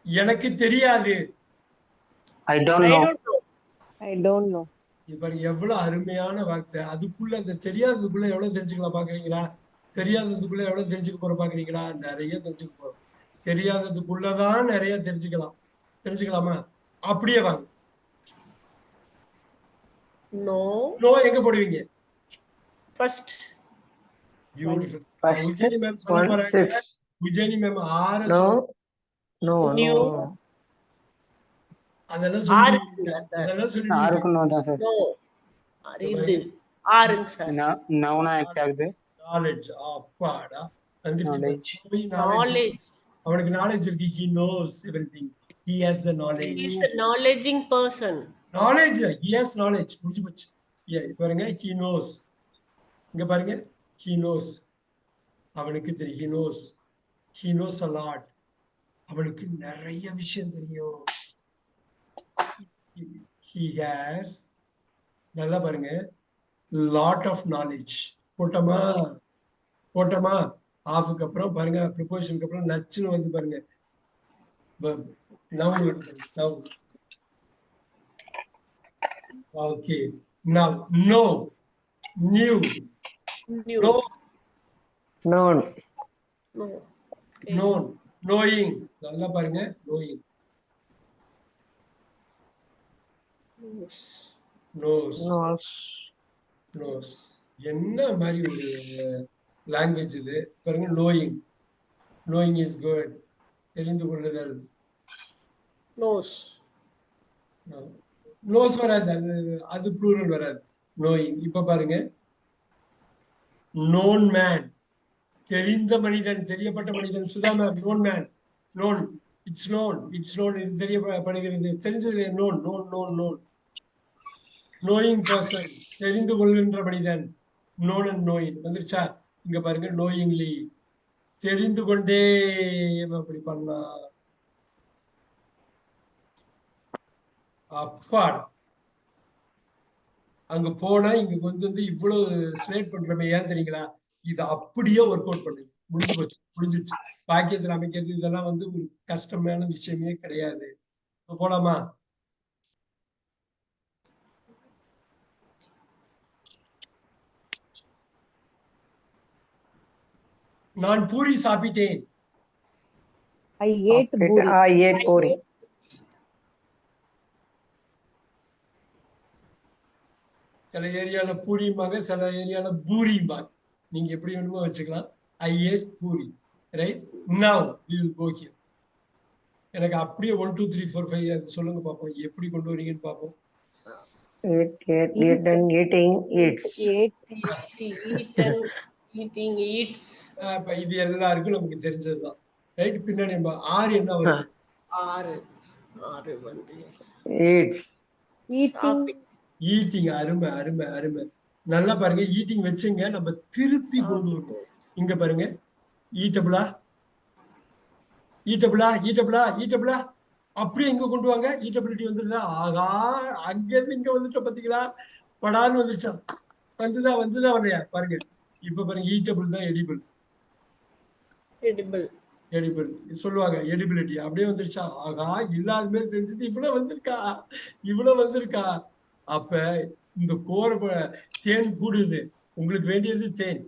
எனக்கு தெரியாது. I don't know. பாருங்க எவ்வளவு அருமையான வார்த்தை. அதுக்குள்ள அந்த தெரியாததுக்குள்ள எவ்வளவு தெரிஞ்சுக்கலாம் பாக்குறீங்களா? தெரியாததுக்குள்ள எவ்வளவு தெரிஞ்சுக்க போற பாக்குறீங்களா? நிறைய தெரிஞ்சுக்க போறோம். தெரியாததுக்குள்ளதான் நிறைய தெரிஞ்சுக்கலாமா? அப்படியே வாங்க. நோ எங்க போடுவீங்க? ஃபர்ஸ்ட். பியூட்டிஃபுல். விஜயனி மேம் சொல்ல போறாங்க. விஜயனி மேம் அதெல்லாம் சொல்லி நாலேஜ். அப்பாடா, அவனுக்கு நாலேஜ் இருக்கு. he knows everything. he has the knowledge. He is a knowledgeing person. knowledge, he has knowledge. முடிஞ்சு போச்சு. பாருங்க, he knows. இங்க பாருங்க, he knows. அவனுக்கு தெரியும். he knows a lot. அவனுக்கு நிறைய விஷயம் தெரியும். he has, நல்லா பாருங்க, lot of knowledge. போட்டோமா ஆஃப்க்கு அப்புறம் பாருங்க, ப்ரிபோசிஷனுக்கு அப்புறம் நச்சுன்னு வந்து பாருங்க, noun வருது. noun. okay, now no, new, no, No. known, knowing. நல்லா பாருங்க, knowing. knows. என்ன மாதிரி ஒரு லாங்குவேஜ் இது பாருங்க. knowing is good. தெரிந்து கொள்ளுதல். knows வராது, அது ப்ளூரல் வராது. knowing. இப்ப பாருங்க, known man, தெரிந்த மனிதன், தெரியப்பட்ட மனிதன். Sudha ma'am, known man, known, it's known, இது தெரியப்படுகிறது. தெரிஞ்சது known. knowing person, தெரிந்து கொள்கின்ற மனிதன். known and knowing வந்துருச்சா? இங்க பாருங்க, knowingly, தெரிந்து கொண்டே. அப்படி பண்ணா அப்பா, அங்க போனா இங்க வந்து இவ்வளவு ஸ்லேட் பண்றமே. ஏன் தெரியுங்களா? இது அப்படியே ஒர்க் அவுட் பண்ணுங்க. முடிஞ்சிருச்சு. பாக்கியத்தில் அமைக்கிறது இதெல்லாம் வந்து ஒரு கஷ்டமான விஷயமே கிடையாது. போலாமா? நான் பூரி சாப்பிட்டேன். I ate puri. I ate puri. சில ஏரியால பூரிம்பாங்க, சில ஏரியால பூரிம்பாங்க. நீங்க எப்படி வேணுமோ வச்சுக்கலாம். I ate puri. Right? Now we will go here. எனக்கு அப்படியே 1 2 3 4 5 அது சொல்லுங்க பார்ப்போம். எப்படி கொண்டு வரீங்கன்னு பார்ப்போம். Ate, eaten, eating, eats. Ate. eaten, eating, eats. அப்ப இது எல்லாருக்கும் நமக்கு தெரிஞ்சதுதான். ரைட்? பின்னாடி நம்ம ஆறு என்ன வரும்? ஆறு வந்து Eats. Eating. ஈட்டிங். அருமை அருமை அருமை. நல்லா பாருங்க, ஈட்டிங் வச்சுங்க. நம்ம திருப்பி கொண்டு வரணும். இங்க பாருங்க, ஈட்டபிளா ஈட்டபிளா ஈட்டபிளா ஈட்டபிளா அப்படியே இங்க கொண்டு வாங்க. ஈட்டபிலிட்டி வந்துருதா? ஆகா, அங்க இருந்து இங்க வந்துட்ட பாத்தீங்களா? படான்னு வந்துருச்சா? வந்துதான் வரலையா? பாருங்க, இப்ப பாருங்க, ஈட்டபிள் தான் எடிபிள். edible. எடிபிள் சொல்லுவாங்க, எடிபிலிட்டி அப்படியே வந்துருச்சா? ஆகா, இல்லாத மாதிரி தெரிஞ்சது. இவ்வளவு வந்திருக்கா. அப்ப இந்த தேன் கூடுது. உங்களுக்கு வேண்டியது தேன்.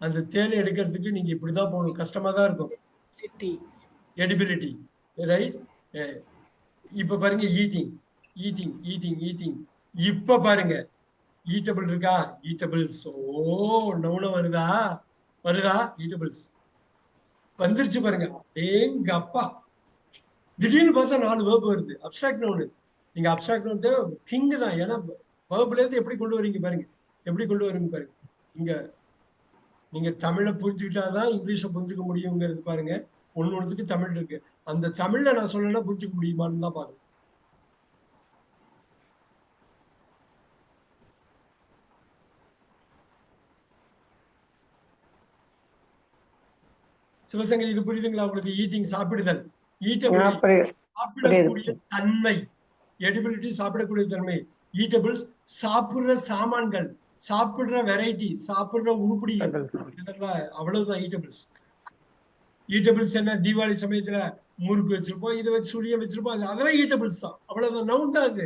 அந்த தேனை எடுக்கிறதுக்கு நீங்க இப்படிதான் போகணும். கஷ்டமா தான் இருக்கும். எடிபிலிட்டி. ரைட்? இப்ப பாருங்க, ஈட்டிங் ஈட்டிங் ஈட்டிங் ஈட்டிங். இப்ப பாருங்க, ஈட்டபிள் இருக்கா? ஈட்டபிள்ஸ். ஓ, நவுன வருதா? ஈட்டபிள்ஸ் வந்துருச்சு பாருங்க. எங்க அப்பா, திடீர்னு பார்த்தா 4 வேர்ப் வருது. Abstract noun. நீங்க அப்டிராக்ட் நவுன் கிங் தான். ஏன்னா வேர்ப்ல இருந்து எப்படி கொண்டு வரீங்க பாருங்க. இங்க நீங்க தமிழை புரிஞ்சுக்கிட்டாதான் இங்கிலீஷை புரிஞ்சுக்க முடியுங்கிறது பாருங்க. ஒண்ணுக்கு தமிழ் இருக்கு. அந்த தமிழ்ல நான் சொல்லணும்னா புரிஞ்சுக்க முடியுமான்னு தான் பாருங்க. சிவசங்கரி, இது புரியுதுங்களா உங்களுக்கு? ஈட்டிங் சாப்பிடுதல். சாப்பிடக்கூடிய தன்மை. எடிபிலிட்டி சாப்பிடக்கூடிய தன்மை. ஈட்டபிள்ஸ் சாப்பிடுற சாமான்கள், சாப்பிடுற வெரைட்டி, சாப்பிடுற உருப்படி. அவ்வளவுதான் ஈட்டபிள்ஸ். ஈட்டபிள்ஸ் என்ன? தீபாவளி சமயத்துல முறுக்கு வச்சிருப்போம், இதை வச்சு சுழியம் வச்சிருப்போம். அதெல்லாம் ஈட்டபிள்ஸ் தான். அவ்வளவுதான். நவுன் தான் அது.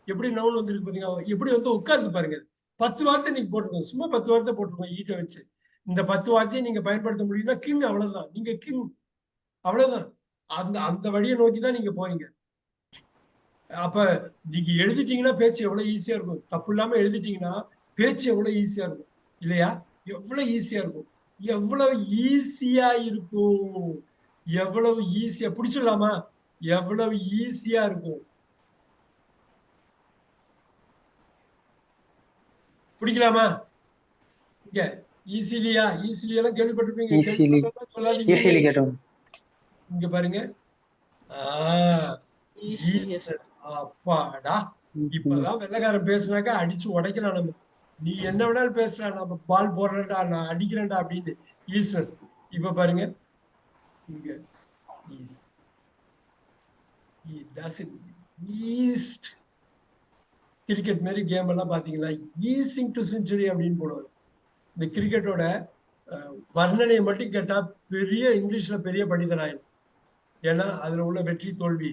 எப்படி நவுன் வந்துருக்கு பாத்தீங்கன்னா, எப்படி வந்து உட்கார்ந்து பாருங்க. 10 வார்த்தை நீங்க போட்டுருக்கோம். சும்மா 10 வார்த்தை போட்டுருக்கோம் ஈட்டை வச்சு. இந்த 10 வார்த்தையை நீங்க பயன்படுத்த முடியும்னா கிங். அவ்வளவுதான். நீங்க கிங். அவ்வளவுதான். அந்த வழியை நோக்கிதான் நீங்க போறீங்க. அப்ப நீங்க எழுதிட்டீங்கன்னா பேச்சு எவ்வளவு ஈஸியா இருக்கும். தப்பு இல்லாம எழுதிட்டீங்கன்னா பேச்சு எவ்வளவு ஈஸியா இருக்கும் இல்லையா? எவ்வளவு ஈஸியா இருக்கும். எவ்வளவு ஈஸியா பிடிச்சிடலாமா? எவ்வளவு ஈஸியா இருக்கும். பிடிக்கலாமா? இங்க ஈஸிலி எல்லாம் கேள்விப்பட்டிருப்பீங்க. சொல்லாதீங்க. இங்க பாருங்க. அப்பாடா, இப்பதான் வெள்ளக்காரன் பேசுனாக்கா அடிச்சு உடைக்கலாம். நம்ம நீ என்ன வேணாலும் பேசலாம், நம்ம பால் போடுறேன்டா, நான் அடிக்கிறேன்டா அப்படின்னு. ஈஸ்னஸ். இப்ப பாருங்க, இங்க ஈஸ்ட். கிரிக்கெட் மாதிரி கேம் எல்லாம் பாத்தீங்கன்னா ஈஸிங் டு செஞ்சுரி அப்படின்னு போடுவாங்க. இந்த கிரிக்கெட்டோட வர்ணனையை மட்டும் கேட்டா பெரிய இங்கிலீஷ்ல பெரிய படித்தராயிடும். ஏன்னா அதுல உள்ள வெற்றி தோல்வி,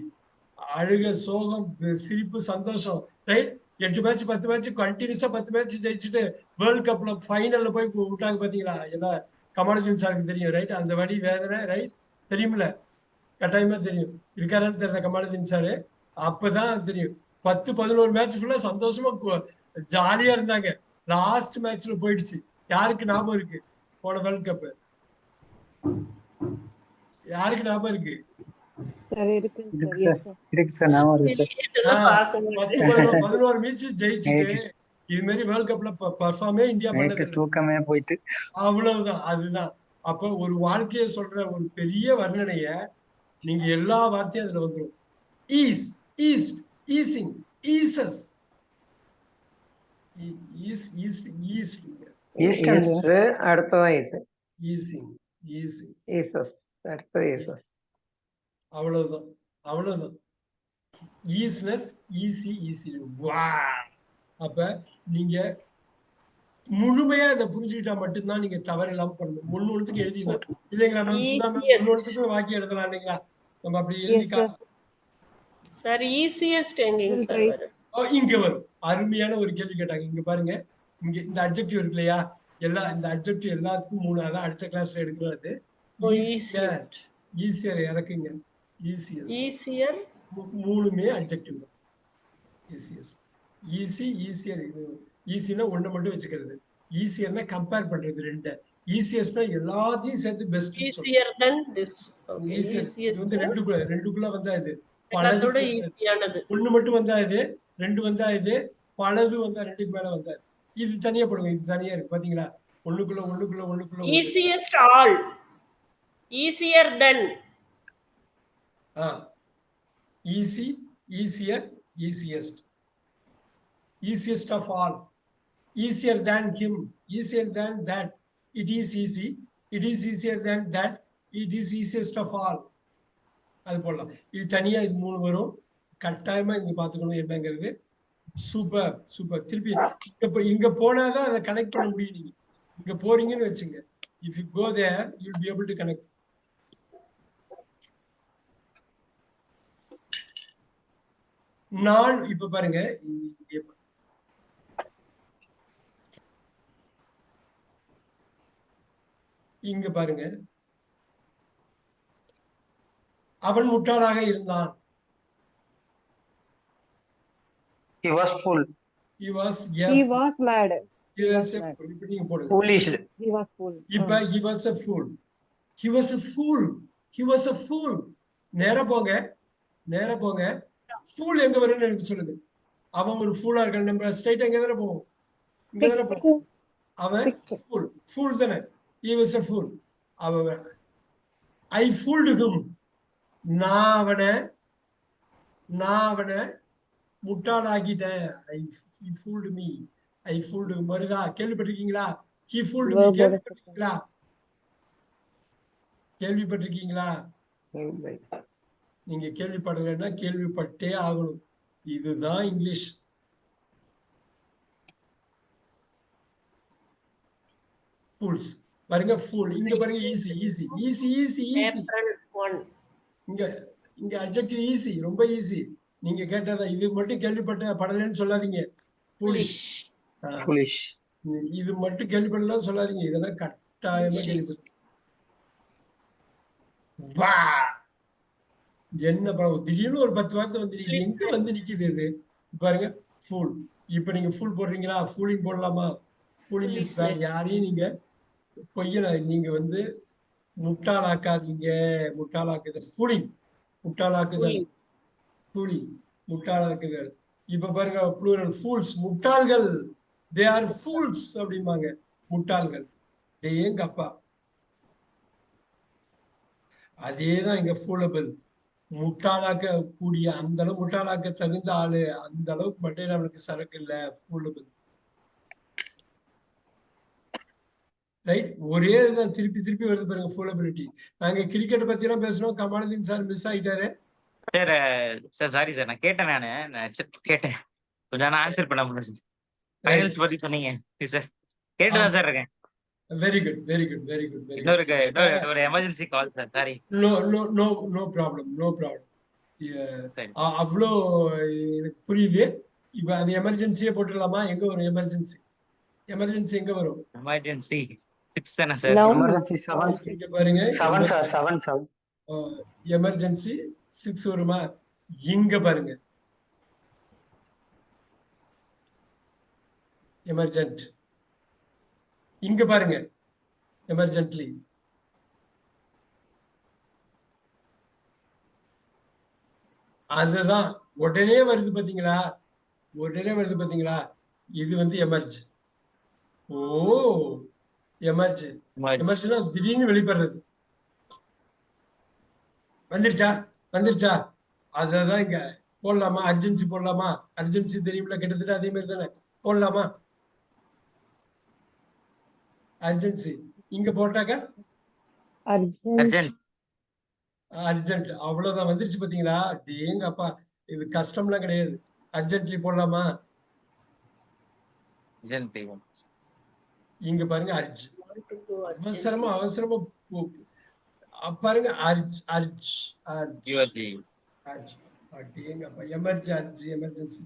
அழுக, சோகம், சிரிப்பு, சந்தோஷம். ரைட்? 8 மேட்ச் 10 மேட்ச் கண்டினியூஸா 10 மேட்ச் ஜெயிச்சுட்டு வேர்ல்ட் கப்ல ஃபைனல்ல போய் விட்டாங்க பாத்தீங்களா? ஏன்னா கமாலுதீன் சாருக்கு தெரியும். ரைட்? அந்த வழி வேதனை. ரைட்? தெரியுமில்ல? கட்டாயமா தெரியும். இருக்காரான்னு தெரியல கமாலுதீன் சாரு. அப்பதான் தெரியும். 10-11 மேட்ச் ஃபுல்லா சந்தோஷமா ஜாலியா இருந்தாங்க. லாஸ்ட் மேட்ச்ல போயிடுச்சு. யாருக்கு ஞாபகம் இருக்கு போன வேர்ல்ட் கப்? யாருக்கு ஞாபகம் இருக்கு? 11 மேட்ச் ஜெயிச்சுட்டு இது மாதிரி வேர்ல்ட் கப்ல பெர்ஃபார்மே இந்தியா பண்ணது தூக்கமே போயிட்டு. அவ்வளவுதான். அதுதான். அப்ப ஒரு வாழ்க்கையை சொல்ற ஒரு பெரிய வர்ணனைய நீங்க எல்லா வார்த்தையும் அதுல வந்துடும். ஈஸ், ஈஸ்ட், ஈசிங், ஈசஸ், அவ்வளவுதான். Easiness, easy, easy. அப்ப நீங்க முழுமையா இதை புரிஞ்சுக்கிட்டா மட்டும்தான் நீங்க தவறு இல்லாம பண்ணணும். ஒண்ணுத்துக்கு எழுதிடலாம் இல்லைங்களா மேம்? ஒண்ணுத்துக்கு வாக்கியம் எழுதலாம் இல்லைங்களா? நம்ம அப்படி எழுதிக்கா சார். ஈஸியஸ்ட் எங்கங்க சார் வரும்? இங்க வரும். அருமையான ஒரு கேள்வி கேட்டாங்க. இங்க பாருங்க, இங்க இந்த அட்ஜெக்டிவ் இருக்கு இல்லையா? எல்லா இந்த அட்ஜெக்டிவ் எல்லாத்துக்கும் 3 அதான் அடுத்த கிளாஸ்ல எடுக்கிறது. ஈஸியர் ஈஸியர் இறக்குங்க. ஈஸியர் 3மே அட்ஜெக்டிவ் தான். Easiest easier. இது ஈஸினா ஒண்ணு மட்டும் வச்சுக்கிறது. ஈஸியர்னா கம்பேர் பண்றது 2. ஈஸியஸ்னா எல்லாத்தையும் சேர்த்து best. Easier then this. Okay, easiest இது வந்து ரெண்டுக்குள்ள வந்தா இது எல்லாத்தோட ஈஸியானது. ஒண்ணு மட்டும் வந்தா இது, 2 வந்தா இது, பலது வந்தா 2க்கு மேல வந்தா இது தனியா போடுங்க. இது தனியா இருக்கு பாத்தீங்களா? ஒண்ணுக்குள்ள easiest all, easier then. Easy, easier, easiest, easiest of all, easier than him, easier than that, it is easy, it is easier than that, it is easiest of all. அது போடலாம். இது தனியா இது 3 வரும். கட்டாயமா இங்க பாத்துக்கணும் என்னங்கிறது. Super super. திருப்பி இங்க போனாதான் அதை கனெக்ட் பண்ண முடியும். நீங்க இங்க போறீங்கன்னு வச்சுங்க, if you go there you will be able to connect. நான் இப்ப பாருங்க, இங்க பாருங்க, அவன் முட்டாளாக இருந்தான். He was full. He was He was mad. இப்ப நீங்க போடுங்க. Foolish. He was full. இப்ப he was a fool. He was a fool. He was a fool. நேரா போங்க. fool எங்க வரும்னு எனக்கு சொல்லுங்க. அவன் ஒரு ஃபூலா இருக்கான். நம்ம ஸ்ட்ரைட் எங்க தானே போவோம்? இங்க தானே போவோம். அவன் fool தானே. He was a fool. அவன் I fooled him. நான் அவனை முட்டாளாக்கிட்டேன். He fooled me. I fooled him. வருதா? கேள்விப்பட்டிருக்கீங்களா? He fooled me. கேள்விப்பட்டிருக்கீங்களா? நீங்க கேள்விப்படலைன்னா கேள்விப்பட்டே ஆகணும். இதுதான் இங்கிலீஷ். ஃபூல்ஸ் பாருங்க. ஃபூல் இங்க பாருங்க. Easy easy easy easy easy. இங்க அட்ஜெக்டிவ் ஈஸி, ரொம்ப ஈஸி. நீங்க கேட்டதா இது மட்டும் படலன்னு சொல்லாதீங்க. Foolish. இது மட்டும் கேள்விப்படலாம் சொல்லாதீங்க. இதெல்லாம் கட்டாயமா கேள்விப்பட்ட. என்ன திடீர்னு ஒரு 10 வார்த்தை வந்து எங்க வந்து நிக்குது இது பாருங்க. ஃபூல். இப்ப நீங்க ஃபூல் போடுறீங்களா? ஃபூலிங் போடலாமா? Fooling is bad. யாரையும் நீங்க பொய்யல நீங்க வந்து முட்டாளாக்காதீங்க. ஃபூலிங் முட்டாளாக்குதல். ஃபூலிங் முட்டாளாக்குதல். இப்ப பாருங்க ப்ளூரல் ஃபூல்ஸ் முட்டாள்கள். தே ஆர் ஃபூல்ஸ் அப்படிம்பாங்க. முட்டாள்கள். எங்க அப்பா அதேதான் இங்க ஃபூலபிள். முட்டாளாக்க கூடிய அந்த அளவு முட்டாளாக்க தகுந்த ஆளு. அந்த அளவுக்கு மட்டும் அவனுக்கு சரக்கு இல்ல. ஃபூலபிள். ரைட். ஒரே இதுதான் திருப்பி வருது பாருங்க. ஃபூலபிலிட்டி. நாங்க கிரிக்கெட் பத்தி எல்லாம் பேசணும். கமாலுதீன் சார் மிஸ் ஆயிட்டாரு. சார் சாரி சார், நான் கேட்டேன். நான் கேட்டேன், கொஞ்சம் நான் ஆன்சர் பண்ண முடியல சார். ஃபைனல்ஸ் பத்தி சொன்னீங்க சார், கேட்டுதான் சார் இருக்கேன். Very good. இன்னொரு emergency call sir, sorry. No problem. அவ்வளோ எனக்கு புரியுது. இப்ப அந்த எமர்ஜென்சியே போட்டுடலாமா? எங்க வரும் எமர்ஜென்சி எங்க வரும்? எமர்ஜென்சி 6 தானே சார்? Emergency 7. இங்க பாருங்க. 7 sir. 7. எமர்ஜென்சி 6 வருமா? இங்க பாருங்க. எமர்ஜென்ட். இங்க பாருங்க. எமர்ஜென்ட்லி. அதுதான் உடனே வருது பாத்தீங்களா? இது வந்து எமர்ஜ். எமர்ஜ்னா திடீர்னு வெளிப்படுறது. வந்துருச்சா? அததான் இங்க போடலாமா? அர்ஜென்சி போடலாமா? அர்ஜென்சி தெரியுமில்ல, கிட்டத்தட்ட அதே மாதிரி தானே. போடலாமா? அர்ஜென்சி இங்க போட்டாக்க அர்ஜென்ட். அவ்வளவுதான். வந்துருச்சு பாத்தீங்களா? எங்க அப்பா இது கஷ்டம்லாம் கிடையாது. அர்ஜென்ட்லி போடலாமா? இங்க பாருங்க. அவசரமா பாருங்க. எமர்ஜென்சி.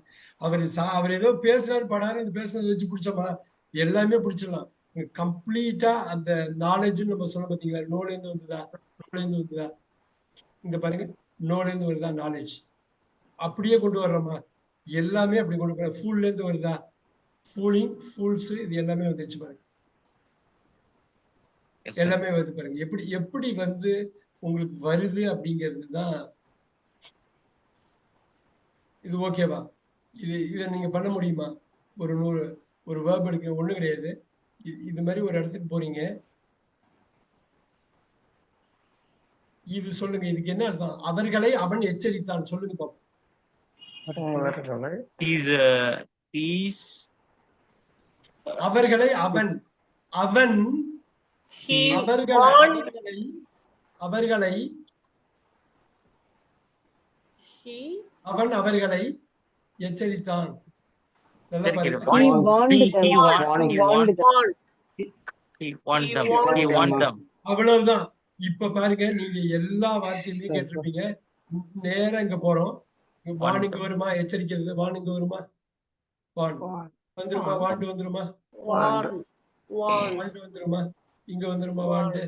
அவர் ஏதோ பேசுறாரு படாரு. பேசுனது வச்சு பிடிச்சோமா? எல்லாமே பிடிச்சிடலாம். கம்ப்ளீட்டா அந்த நாலேஜ் நம்ம சொல்ல பார்த்தீங்களா, நோல இருந்து வந்துதா, இங்க பாருங்க, நோல இருந்து வருதா நாலேஜ், அப்படியே கொண்டு வர்றோமா, எல்லாமே அப்படி கொண்டு போற. ஃபூல்ல இருந்து வருதா, ஃபூலிங், ஃபூல்ஸ், இது எல்லாமே வந்துருச்சு பாருங்க, Yes, sir. எல்லாமே வருது பாருங்க. எப்படி எப்படி வந்து உங்களுக்கு வருது அப்படிங்கிறது தான் இது. ஓகேவா? இதை நீங்க பண்ண முடியுமா? ஒரு வேர்ப் எடுக்க ஒண்ணும் கிடையாது. இது மாதிரி ஒரு இடத்துக்கு போறீங்க, இது சொல்லுங்க, இதுக்கு என்ன அர்த்தம்? அவர்களை அவன் எச்சரித்தான், சொல்லுங்க பாப்போம். He's அவர்களை அவன் He அவர்களை warned. அவர்களை He அவன் அவர்களை எச்சரித்தான். நல்லா சரி, பாருங்க. He warned them. He He warned them. warned. He want them. அவ்வளவுதான். இப்ப பாருங்க, நீங்க எல்லா வார்த்தையுமே கேட்டிருப்பீங்க. நேரா இங்க போறோம். வார்னிங் வருமா, எச்சரிக்கிறது, வார்னிங் வருமா, வந்துருமா, வாண்டு வந்துருமா, Warn. Warn. வாண்டு வந்துருமா, இங்க வந்துருமா, வாண்டு,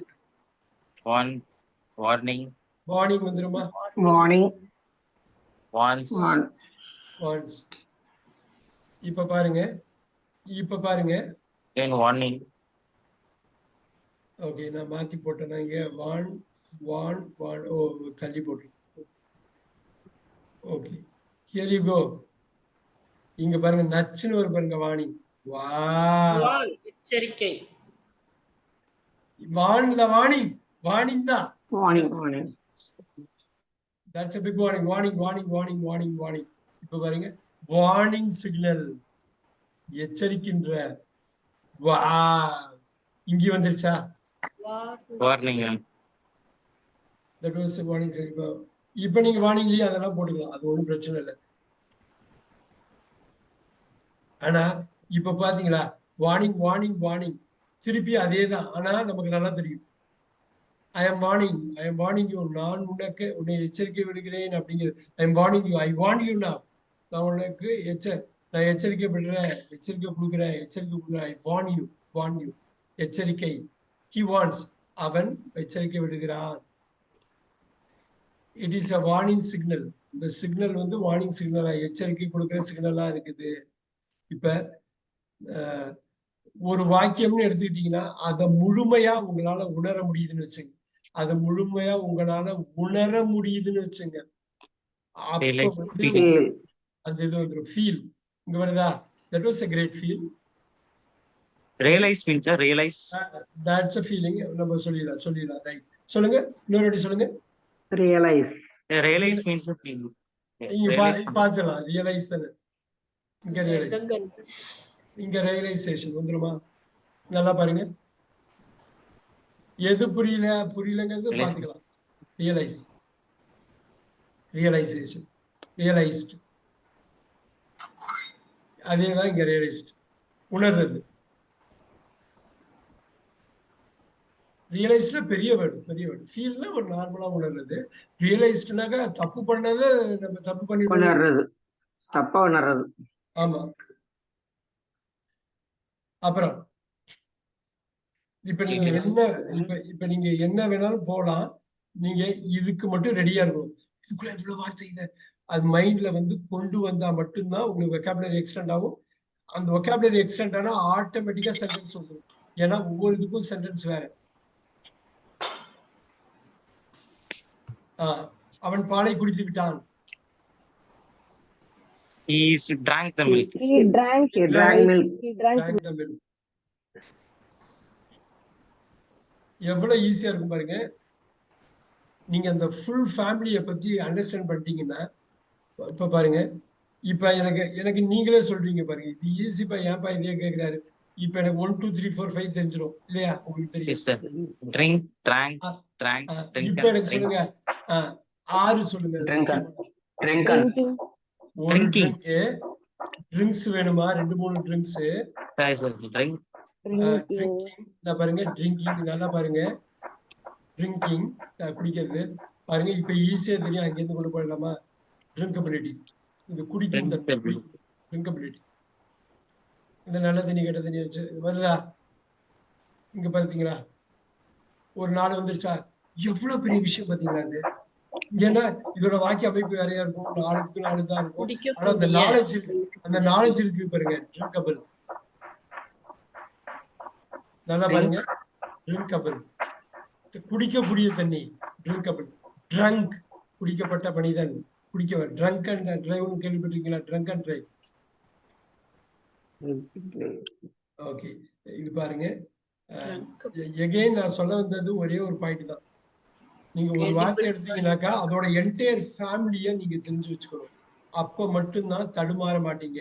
Warning. வார்னிங் வந்துருமா, மார்னிங் Wants. வான்ஸ். இப்ப பாருங்க. Then warning. ஓகே, நான் மாத்தி போட்டேன்னா இங்க வான் ஓ தள்ளி போட்டு. Okay, here you go. இங்க பாருங்க, நச்சுன்னு ஒரு பாருங்க, வார்னிங். Warn. எச்சரிக்கை. வார்னிங் தான். Morning That's a big warning. இப்ப பாருங்க, வார்னிங் சிக்னல், எச்சரிக்கின்ற. வா, இங்க வந்துருச்சா? Warning. That was a warning signal. இப்ப நீங்க வார்னிங்லயே அதெல்லாம் போட்டுக்கலாம், அது ஒண்ணும் பிரச்சனை இல்லை. ஆனா இப்ப பாத்தீங்களா, வார்னிங் திருப்பி அதே தான். ஆனா நமக்கு நல்லா தெரியும், ஐ எம் வார்னிங் யூ, நான் உன்னை எச்சரிக்கை விடுகிறேன் அப்படிங்கிறது. I am warning you, I warn you now. நான் உனக்கு எச்சரிக்கை கொடுக்குறேன். ஐ வார்ன் யூ, எச்சரிக்கை. ஹி வார்ன்ஸ், அவன் எச்சரிக்கை விடுகிறான். It is a warning signal. இந்த சிக்னல் வந்து வார்னிங் சிக்னலா, எச்சரிக்கை கொடுக்குற சிக்னலா இருக்குது. இப்ப ஒரு வாக்கியம்னு எடுத்துக்கிட்டீங்கன்னா, அதை முழுமையா உங்களால உணர முடியுதுன்னு வச்சுங்க. அப்ப வந்து அந்த இது வந்துடும், ஃபீல். இங்க வருதா? That was a great feel. Realize means realize. That's a feeling. நம்ம சொல்லிடலாம். ரைட், சொல்லுங்க, இன்னொரு வாட்டி சொல்லுங்க. Realise Realize means a feeling. பார்த்துலாம். ரியலைஸ் தானே இங்க ரியலைசேஷன் வந்துருமா? நல்லா பாருங்க, எது புரியலங்கிறது பார்த்துக்கலாம். ரியலைசேஷன், ரியலைஸ்ட், அதேதான் இங்க ரியலைஸ்ட், உணர்றது. ரியலைஸ்ட்ல பெரிய வேர்டு. ஃபீல்ல ஒரு நார்மலா உணர்றது. ரியலைஸ்ட்னாக்கா தப்பு பண்ணது நம்ம தப்பு பண்ணி தப்பா உணர்றது. ஆமா. அப்புறம் இப்ப நீங்க என்ன வேணாலும் போலாம், நீங்க இதுக்கு மட்டும் ரெடியா இருக்கணும். இதுக்குள்ள இவ்வளவு வார்த்தை இதை அது மைண்ட்ல வந்து கொண்டு வந்தா மட்டும்தான் உங்களுக்கு வெக்காபுலரி எக்ஸ்டெண்ட் ஆகும். அந்த வெக்காபுலரி எக்ஸ்டெண்ட் ஆனா ஆட்டோமேட்டிக்கா சென்டென்ஸ் வந்துடும். ஏன்னா ஒவ்வொரு இதுக்கும் சென்டென்ஸ் வேற. அவன் பாலை குடித்து விட்டான். He drank the milk. He drank the milk. எவ்வளவு ஈஸியா இருக்கும் பாருங்க. நீங்க அந்த ஃபுல் ஃபேமிலியை பத்தி அண்டர்ஸ்டாண்ட் பண்ணிட்டீங்கன்னா, இப்ப பாருங்க, இப்ப எனக்கு நீங்களே சொல்றீங்க பாருங்க, இது ஈஸிப்பா, ஏன்பா இதே கேட்கிறாரு. இப்ப எனக்கு 1 2 3 4 5 தெரிஞ்சிடும் இல்லையா? உங்களுக்கு தெரியும். Yes, sir. Drink, drank. இப்ப எனக்கு சொல்லுங்க, 6 சொல்லுங்க. ட்ரிங்க்ஸ் வேணுமா? 2 3 ட்ரிங்க்ஸ். Drink. பாருங்க, ட்ரிங்கிங். நல்லா பாருங்க, ட்ரிங்கிங் குடிக்கிறது. பாருங்க, இப்ப ஈஸியா தெரியும். அங்கிருந்து கொண்டு போயிடலாமா? ட்ரிங்கபிலிட்டி, இது குடிக்கும் ட்ரிங்கபிலிட்டி. இந்த நல்ல தண்ணி கெட்ட தண்ணி வச்சு வருதா? இங்க பாத்தீங்களா ஒரு 4 வந்துருச்சா? எவ்வளவு பெரிய விஷயம் பாத்தீங்களா இது? ஏன்னா இதோட வாக்கிய அமைப்பு வேறையா இருக்கும், 4க்கு 4 தான் இருக்கும். ஆனா அந்த நாலேஜ் இருக்கு பாருங்க. ட்ரிங்கபிள். நல்லா பாருங்க. ட்ரிங்கபிள். குடிக்கக்கூடிய தண்ணி. ட்ரிங்கபிள். ட்ரங்க் குடிக்கப்பட்ட மனிதன். குடிக்கவர். ட்ரங்க் அண்ட் டிரைவ்னு கேள்விப்பட்டிருக்கீங்களா? Drunk and drive. ஓகே, இது பாருங்க. எகைன் நான் சொல்ல வந்தது ஒரே ஒரு பாயிண்ட் தான். நீங்க ஒரு வார்த்தை எடுத்தீங்கன்னாக்கா அதோட என்டையர் ஃபேமிலியை நீங்க தெரிஞ்சு வச்சுக்கணும். அப்ப மட்டும்தான் தடுமாற மாட்டீங்க.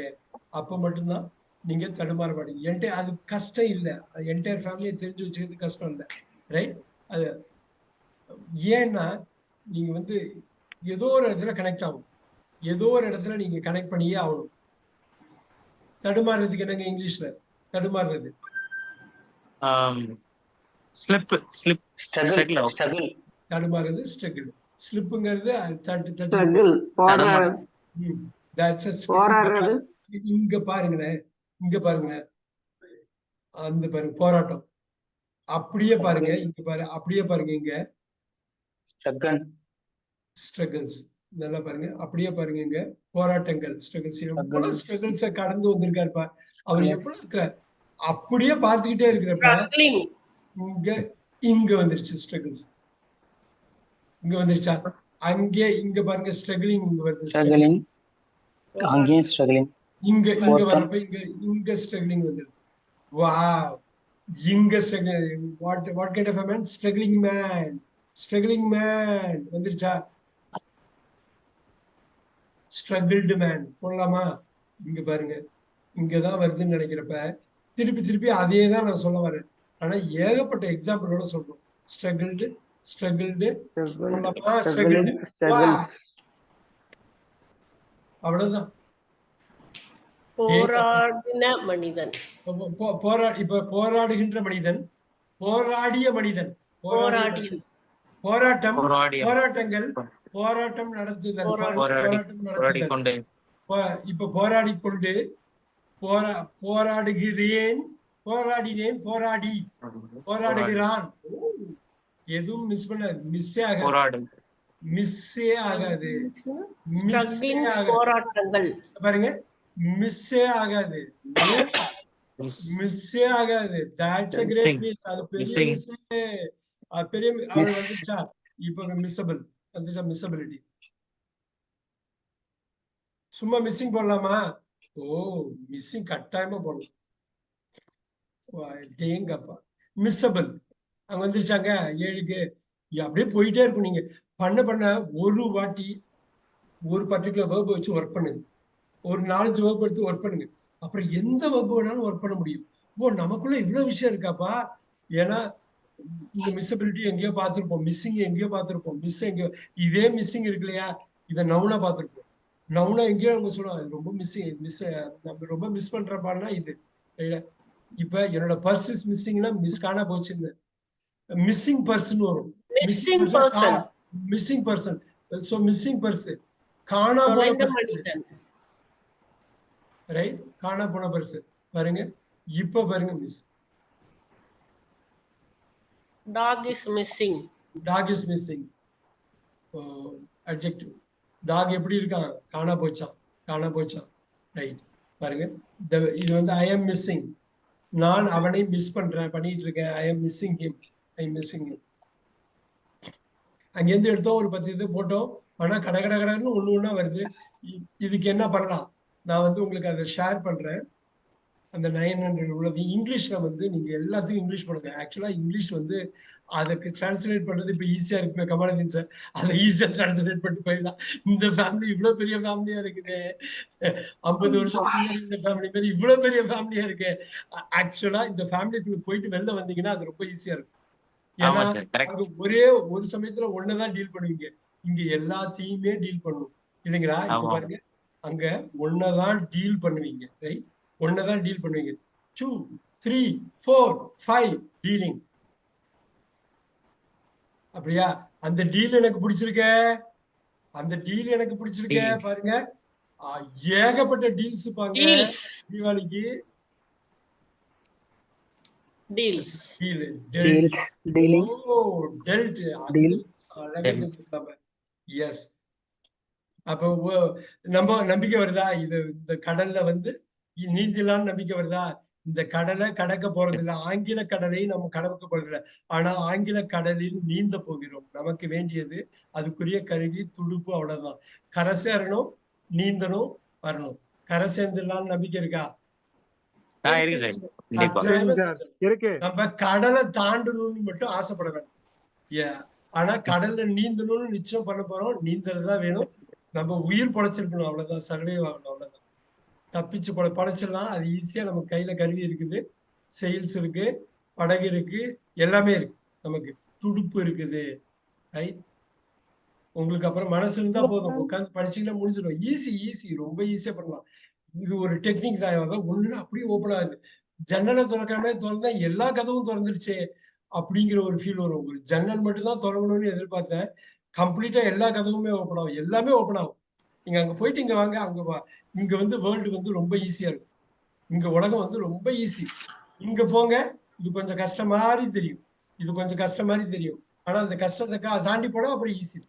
அப்ப மட்டும்தான் நீங்க தடுமாற மாட்டீங்க. அது கஷ்டம் இல்லை. என்டையர் ஃபேமிலியை தெரிஞ்சு வச்சுக்கிறது கஷ்டம் இல்லை, ரைட்? அது ஏன்னா நீங்க வந்து ஏதோ ஒரு இடத்துல கனெக்ட் ஆகும். ஏதோ ஒரு இடத்துல நீங்க கனெக்ட் பண்ணியே ஆகணும். தடுமாறுறதுக்கு என்னங்க இங்கிலீஷ்ல தடுமாறுறது? ஸ்லிப் ஸ்லிப் ஸ்ட்ரகிள் தடுமாறுறது ஸ்ட்ரகிள். ஸ்லிப்புங்கிறது இங்க பாருங்களேன், இங்க பாருங்களேன், அந்த பாருங்க போராட்டம். அப்படியே பாருங்க, இங்க பாரு, அப்படியே பாருங்க, இங்க ஸ்ட்ரகிள்ஸ். நல்லா பாருங்க, அப்படியே பாருங்க, இங்க போராட்டங்கள். ஸ்ட்ரகிள்ஸ். எவ்வளவு ஸ்ட்ரகிள்ஸ கடந்து வந்திருக்காருப்பா அவர். எவ்வளவு இருக்கிறார் அப்படியே பார்த்துக்கிட்டே இருக்கிறப்ப இங்க இங்க வந்துருச்சு ஸ்ட்ரகிள்ஸ். இங்க வந்துருச்சா? அங்கே இங்க பாருங்க ஸ்ட்ரகிளிங். இங்க வருது ஸ்ட்ரகிளிங். இங்க இங்க வரப்ப இங்க ஸ்ட்ரகிளிங் வந்துருது. வாவ், இங்க struggling. What kind of a man? Struggling man வந்துருச்சா? ஸ்ட்ரகிள்டு மேன் போடலாமா? இங்க பாருங்க, இங்கதான் வருதுன்னு நினைக்கிறப்ப திருப்பி அதே தான் நான் சொல்ல வரேன். ஆனா ஏகப்பட்ட எக்ஸாம்பிளோட சொல்றோம். ஸ்ட்ரகிள்டு அவ்வளவுதான். போராடின மனிதன். இப்ப போராடுகின்ற மனிதன், போராடிய மனிதன், போராட்டம் நடத்துதல். இப்ப போராடிக்கொண்டு, போராடுகிறேன், போராடினேன், போராடுகிறான். எதுவும் மிஸ் பண்ணாது. மிஸ்ஸே ஆகாது. போராட்டங்கள் பாருங்க, மிஸ்ஸே ஆகாது. That's a great miss. அது பெரிய மிஸ். பெரிய அவர் வந்துச்சா? இப்ப மிஸ்ஸபிள் வந்துச்சா? மிஸ்ஸபிலிட்டி. சும்மா மிஸ்ஸிங் போடலாமா? ஓ, மிஸ்ஸிங் கட்டாயமா போடலாம். ஏங்கப்பா, மிஸ்ஸபிள் அங்க வந்துருச்சாங்க 7க்கு. அப்படியே போயிட்டே இருக்கும். நீங்க பண்ண ஒரு வாட்டி ஒரு பர்டிகுலர் வேர்ப் வச்சு ஒர்க் பண்ணுங்க. ஒரு 4-5 வேர்ப் எடுத்து ஒர்க் பண்ணுங்க. அப்புறம் எந்த வேர்ப் வேணாலும் ஒர்க் பண்ண முடியும். ஓ, நமக்குள்ள இவ்வளவு விஷயம் இருக்காப்பா. ஏன்னா இந்த மிஸ்ஸபிலிட்டி எங்கேயோ பார்த்திருப்போம், மிஸ்ஸிங் எங்கேயோ பார்த்திருப்போம், இதே மிஸ்ஸிங் இருக்கு இல்லையா, இதை நவுனா பார்த்திருப்போம். நவுனா எங்கேயோ அவங்க சொல்லுவாங்க ரொம்ப நம்ம ரொம்ப மிஸ் பண்றப்பான்னா இது. இப்ப என்னோட பர்ஸ் இஸ் மிஸ்ஸிங்னா மிஸ் காணா போச்சுன்னு மிஸ்ஸிங் பர்சன் வரும். Missing person. So missing purse, காணா போன பர்சன், ரைட்? காணா போன பர்ஸ் பாருங்க. இப்ப பாருங்க, miss. Dog is missing. Adjective. Dog எப்படி இருக்கான்? காணா போச்சான். ரைட்? பாருங்க, இது வந்து ஐ எம் மிஸ்ஸிங். நான் அவனை மிஸ் பண்ணிட்டு இருக்கேன். I am missing him. அங்கேருந்து எடுத்தோம், ஒரு 10 இது போட்டோம். ஆனா கடகடன்னு ஒண்ணு வருது. இதுக்கு என்ன பண்ணலாம்? நான் வந்து உங்களுக்கு அதை ஷேர் பண்றேன். அந்த 900 உள்ளது இங்கிலீஷ்ல வந்து நீங்க எல்லாத்துக்கும் இங்கிலீஷ் பண்ணுங்க. ஆக்சுவலா இங்கிலீஷ் வந்து அதுக்கு டிரான்ஸ்லேட் பண்றது இப்ப ஈஸியா இருக்கு. கமலதீன் சார் அதை ஈஸியா டிரான்ஸ்லேட் பண்ணிட்டு போயிடலாம். இந்த ஃபேமிலி இவ்வளவு பெரிய ஃபேமிலியா இருக்குது. 50 வருஷத்துக்கு முன்னாடி இந்த ஃபேமிலி பேர் இவ்வளவு பெரிய ஃபேமிலியா இருக்கு. ஆக்சுவலா இந்த ஃபேமிலிக்குள்ள போயிட்டு வெளில வந்தீங்கன்னா அது ரொம்ப ஈஸியா இருக்கும். ஏன்னா அங்க ஒரே ஒரு சமயத்துல ஒன்னதான் டீல் பண்ணுவீங்க. இங்க எல்லாத்தையுமே டீல் பண்ணும் இல்லைங்களா? இப்ப பாருங்க, அங்க ஒன்னதான் டீல் பண்ணுவீங்க, ரைட்? ஒன்னதான் டீல் பண்ணுவீங்க. 2, 3, 4, 5 டீலிங். அப்படியா? அந்த டீல் எனக்கு பிடிச்சிருக்க. பாருங்க, ஏகப்பட்ட டீல்ஸ் பாங்க தீபாவளிக்கு. Deals. Deal deals dealing dealt Deal. Yes. அப்போ நம்ம நம்பிக்கை வருதா இது இந்த கடல்ல வந்து நீந்தலாம்னு நம்பிக்கை வருதா? இந்த கடலை கடக்க போறது இல்லை, ஆங்கில கடலையும் நம்ம கடக்க போறது இல்லை. ஆனா ஆங்கில கடலில் நீந்த போகிறோம். நமக்கு வேண்டியது அதுக்குரிய கருவி, துடுப்பு, அவ்வளவுதான். கரை சேரணும், நீந்தணும், வரணும். கரை சேர்ந்துடலாம்னு நம்பிக்கை இருக்கா? இருக்கு சார். கண்டிப்பா. கட்டாயமா சார் இருக்கு. நம்ம கடலை தாண்டணும்னு மட்டும் ஆசைப்பட வேண்டாம். ஆனா கடல்ல நீந்தணும்னு நிச்சயம் பண்ண போறோம். நீந்ததான் வேணும். நம்ம உயிர் பொழைச்சிருக்கணும், அவ்வளவுதான். சர்வே ஆகணும், அவ்வளவுதான். தப்பிச்சு பொழைச்சிடலாம். அது ஈஸியா நம்ம கையில கருவி இருக்குது, செயில்ஸ் இருக்கு, படகு இருக்கு, எல்லாமே இருக்கு. நமக்கு துடுப்பு இருக்குது. ரைட். உங்களுக்கு அப்புறம் மனசு இருந்தா போதும், உட்காந்து படிச்சீங்கன்னா முடிஞ்சிடும். ஈஸி, ரொம்ப ஈஸியா பண்ணலாம். இது ஒரு டெக்னிக் தான். ஒண்ணுன்னா அப்படியே ஓப்பன் ஆகுது. ஜன்னலை திறக்காம திறந்தா எல்லா கதவும் திறந்துருச்சு அப்படிங்கிற ஒரு ஃபீல் வரும். ஒரு ஜன்னல் மட்டும் தான் திறக்கணும்னு எதிர்பார்த்தேன். கம்ப்ளீட்டா எல்லா கதவுமே ஓப்பன் ஆகும், எல்லாமே ஓப்பன் ஆகும். நீங்க அங்க போயிட்டு இங்க வாங்க, அங்க வா. இங்க வந்து வேர்ல்டு வந்து ரொம்ப ஈஸியா இருக்கும். இங்க உலகம் வந்து ரொம்ப ஈஸி. இங்க போங்க, இது கொஞ்சம் கஷ்டம் மாதிரி தெரியும், இது கொஞ்சம் கஷ்டம் மாதிரி தெரியும். ஆனா அந்த கஷ்டத்தை தாண்டி போனா அப்புறம் ஈஸி.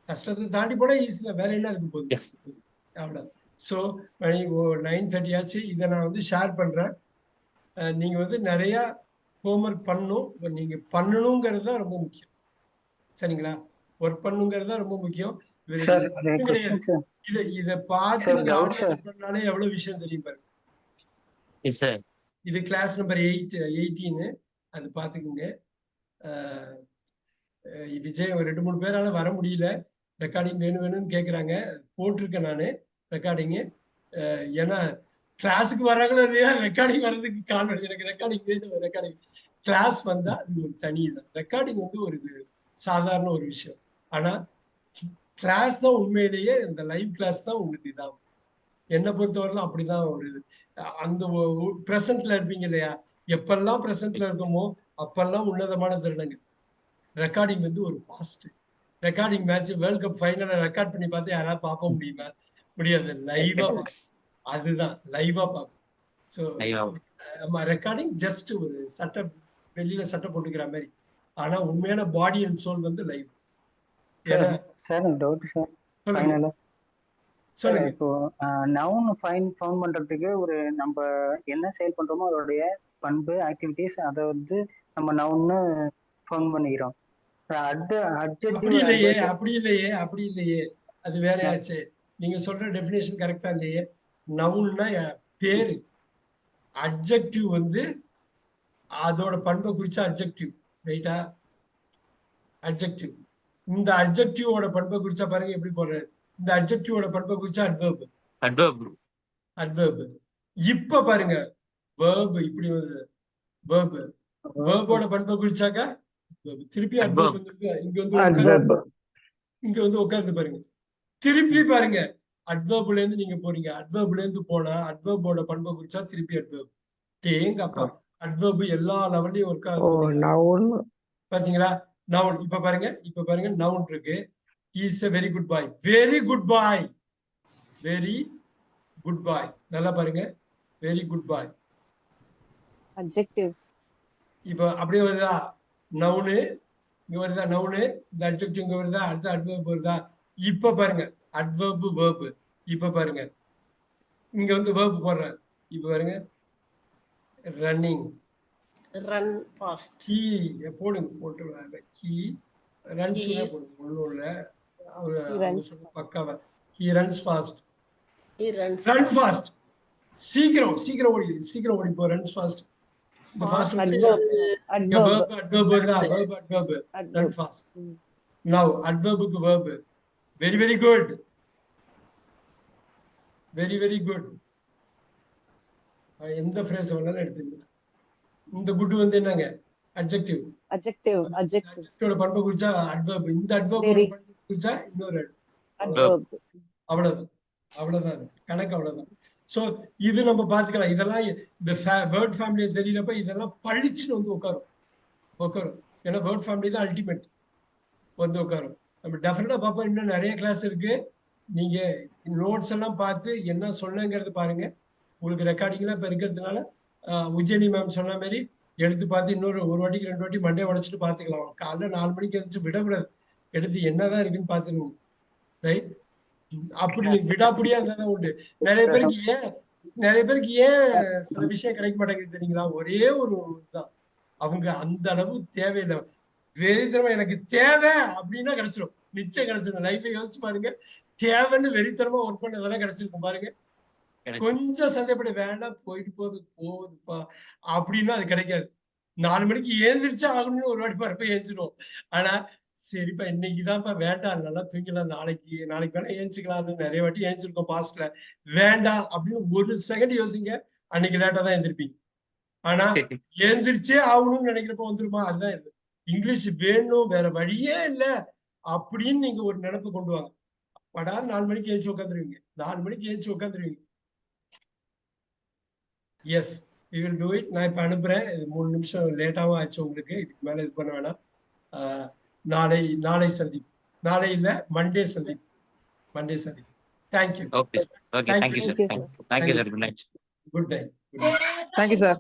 கஷ்டத்தை தாண்டி போனா ஈஸி தான், வேற என்ன இருக்கும் போகுது, அவ்வளவு. ஸோ 9:30 ஆச்சு. இதை நான் வந்து ஷேர் பண்றேன். நீங்க வந்து நிறைய ஹோம்ஒர்க் பண்ணணும். நீங்க பண்ணணுங்கிறது தான் ரொம்ப முக்கியம், சரிங்களா? ஒர்க் பண்ணுங்கிறது தான் ரொம்ப முக்கியம். இத பார்த்து நீங்க ஆர்டர் பண்ணாலே எவ்வளவு விஷயம் தெரியும் பாருங்க. இது கிளாஸ் நம்பர் 18. அது பாத்துக்குங்க. விஜய் 2-3 பேரால வர முடியல, ரெக்கார்டிங் வேணும்னு கேக்குறாங்க. போட்டிருக்கேன் நானு ரெக்கார்டிங்கு. ஏன்னா கிளாஸுக்கு வர்றாங்களோ இல்லையா, ரெக்கார்டிங் வர்றதுக்கு காரணம் எனக்கு ரெக்கார்டிங் வேணும். ரெக்கார்டிங் கிளாஸ் வந்தா அது ஒரு தனி இல்லை. ரெக்கார்டிங் வந்து ஒரு சாதாரண ஒரு விஷயம். ஆனா கிளாஸ் தான் உண்மையிலேயே, இந்த லைவ் கிளாஸ் தான் உங்களுக்கு இதாகும். என்னை பொறுத்தவரையிலும் அப்படிதான் ஒரு இது. அந்த பிரசன்ட்ல இருப்பீங்க இல்லையா, எப்பெல்லாம் பிரசன்ட்ல இருக்கோமோ அப்பெல்லாம் உன்னதமான தருணங்கள். ரெக்கார்டிங் வந்து ஒரு past. Recording match world cup ஃபைனலை ரெக்கார்ட் பண்ணி பார்த்து யாராவது பார்க்க முடியுமா? முடியாது. லைவா பார்ப்போம், அதுதான் லைவா பார்ப்போம். ஸோ நம்ம ரெக்கார்டிங் ஜஸ்ட் ஒரு சட்டை, வெளியில சட்டை போட்டுக்கிற மாதிரி. ஆனா உண்மையான பாடி அண்ட் சோல் வந்து லைவ். சார் டவுட் சார், ஃபைனலா சொல்லுங்க. இப்போ நவுன் ஃபவுண்ட் பண்றதுக்கு ஒரு நம்ம என்ன செயல் பண்றோமோ அதோடைய பண்பு, ஆக்டிவிட்டிஸ், அதை வந்து நம்ம நவுன்னு ஃபவுண்ட் பண்ணிக்கிறோம். அப்படி இல்லையே, அது வேறையாச்சு. நீங்க சொல்ற டெஃபினேஷன் கரெக்டா இல்லையே. நவுன்னா பேரு, அட்ஜெக்டிவ் வந்து அதோட பண்பை குறிச்சா அட்ஜெக்டிவ், ரைட்டா? அட்ஜெக்டிவ். இந்த அட்ஜெக்டிவோட பண்பை குறிச்சா பாருங்க எப்படி போடுறது. இந்த அட்ஜெக்டிவோட பண்பை குறிச்சா அட்வர்ப். இப்ப பாருங்க verb இப்படி வருது. verb-ஓட பண்பை குறிச்சாக்கா திருப்பி adverb இங்க வந்து உட்கார்ந்து பாருங்க. திருப்பி பாருங்க, அட்வர்ப்ல இருந்து நீங்க போறீங்க, அட்வர்ப்ல இருந்து போனா அட்வர்போட பண்பை குறிச்சா திருப்பி அட்வர்ப். தேங்க அப்பா, அட்வர்ப் எல்லா லெவல்லையும் ஒர்க் ஆகுது. பாத்தீங்களா? நவுன். இப்ப பாருங்க நவுன் இருக்கு. He is a very good boy. Very good boy. நல்லா பாருங்க, வெரி குட் பாய். அட்ஜெக்டிவ். இப்போ அப்படியே வருதா நவுனு, இங்க வருதா நவுனு, இந்த அட்ஜெக்டிவ் இங்க வருதா, அடுத்த அட்வர்ப் வருதா. இப்ப பாருங்க அட்வர்ப் வேர்ப். இப்ப பாருங்க இங்க வந்து வேர்ப் போடுறேன். இப்ப பாருங்க ரன்னிங், ரன் ஃபாஸ்ட். ஹீ போட்டுருவாங்க. ஹீ ரன்ஸ் போடுங்க, ஒன்றும் இல்லை. அவங்க சொல்ல பக்காவா. He runs fast. Run fast. சீக்கிரம் ஓடி போ. Runs fast. இந்த ஃபாஸ்ட் வந்து அட்வர்ப் வருதா, verb adverb, run fast. Now adverb-க்கு verb. Very good. Very good. எந்த phrase வேணாலும் எடுத்துங்க. இந்த good வந்து என்னங்க? adjective. adjective-ஓட பண்பை குறிச்சா adverb. இந்த adverb-ஓட பண்பை குறிச்சா இன்னொரு adverb. அவ்வளவுதான் கணக்கு, அவ்வளவுதான். சோ இது நம்ம பார்த்துக்கலாம். இதெல்லாம் இந்த வேர்ட் ஃபேமிலியை தெரியலப்ப இதெல்லாம் பழிச்சுன்னு வந்து உட்காரும். ஏன்னா வேர்ட் ஃபேமிலி தான் அல்டிமேட் வந்து உட்காரும். நம்ம டெஃபினட்டா பார்ப்போம். இன்னும் நிறைய கிளாஸ் இருக்கு. நீங்க நோட்ஸ் எல்லாம் பார்த்து என்ன சொன்னங்கிறது பாருங்க. உங்களுக்கு ரெக்கார்டிங்லாம் இப்ப இருக்கிறதுனால உஜ்ஜயினி மேம் சொன்ன மாதிரி எடுத்து பார்த்து இன்னொரு ஒரு வாட்டிக்கு 2 வாட்டி மண்டையை உடைச்சிட்டு பார்த்துக்கலாம். காலைல 4 மணிக்கு எழுந்திரிச்சு விடக்கூடாது. எடுத்து என்னதான் இருக்குன்னு பார்த்துருங்க. ரைட்? அப்படி நீ விடாப்பிடியா இருந்தாதான் உண்டு. நிறைய பேருக்கு ஏன் சில விஷயம் கிடைக்க மாட்டேங்குது தெரியுங்களா? ஒரே ஒரு இதுதான். அவங்க அந்த அளவு தேவையில்லை. வெறித்தனமா எனக்கு தேவை அப்படின்னா கிடைச்சிடும். நிச்சயம் கிடைச்சிடும். லைஃபை யோசிச்சு பாருங்க. தேவைன்னு வெறித்தனமா ஒர்க் பண்ணதெல்லாம் கிடைச்சிருக்கும் பாருங்க. கொஞ்சம் சந்தேகப்பட வேண்டாம், போயிட்டு போகுதுப்பா அப்படின்னா அது கிடைக்காது. 4 மணிக்கு எழுந்திரிச்சா ஆகணும்னு ஒரு வாட்டி பரப்ப ஏஞ்சிடும். ஆனா சரிப்பா இன்னைக்குதான்ப்பா வேண்டாம், நல்லா தூங்கிக்கலாம், நாளைக்கு வேணா ஏஞ்சிக்கலாம்னு நிறைய வாட்டி ஏஞ்சிருக்கோம் பாஸ்ட்ல. வேண்டாம் அப்படின்னு ஒரு செகண்ட் யோசிங்க, அன்னைக்கு லேட்டா தான் எழுந்திருப்பீங்க. ஆனா எழுந்திரிச்சே ஆகணும்னு நினைக்கிறப்ப வந்துருமா? அதுதான் இது. இங்கிலீஷ் வேணும், வேற வழியே இல்ல அப்படின்னு நீங்க ஒரு நினைப்பு கொண்டு வாங்க. படா 4 மணிக்கு எழுச்சி உட்காந்துருவீங்க. 4 மணிக்கு எழுச்சி உட்காந்துருவீங்க. Yes, we will do it. நான் இப்ப அனுப்புறேன். 3 நிமிஷம் லேட்டாவும் ஆச்சு உங்களுக்கு. இதுக்கு மேல இது பண்ண வேணாம். நாளை சந்திப்பு. நாளை இல்ல, மண்டே சந்திப்பு. Thank you. Okay sir. Okay, thank you sir. Thank you sir. Good night. Good night. Thank you sir.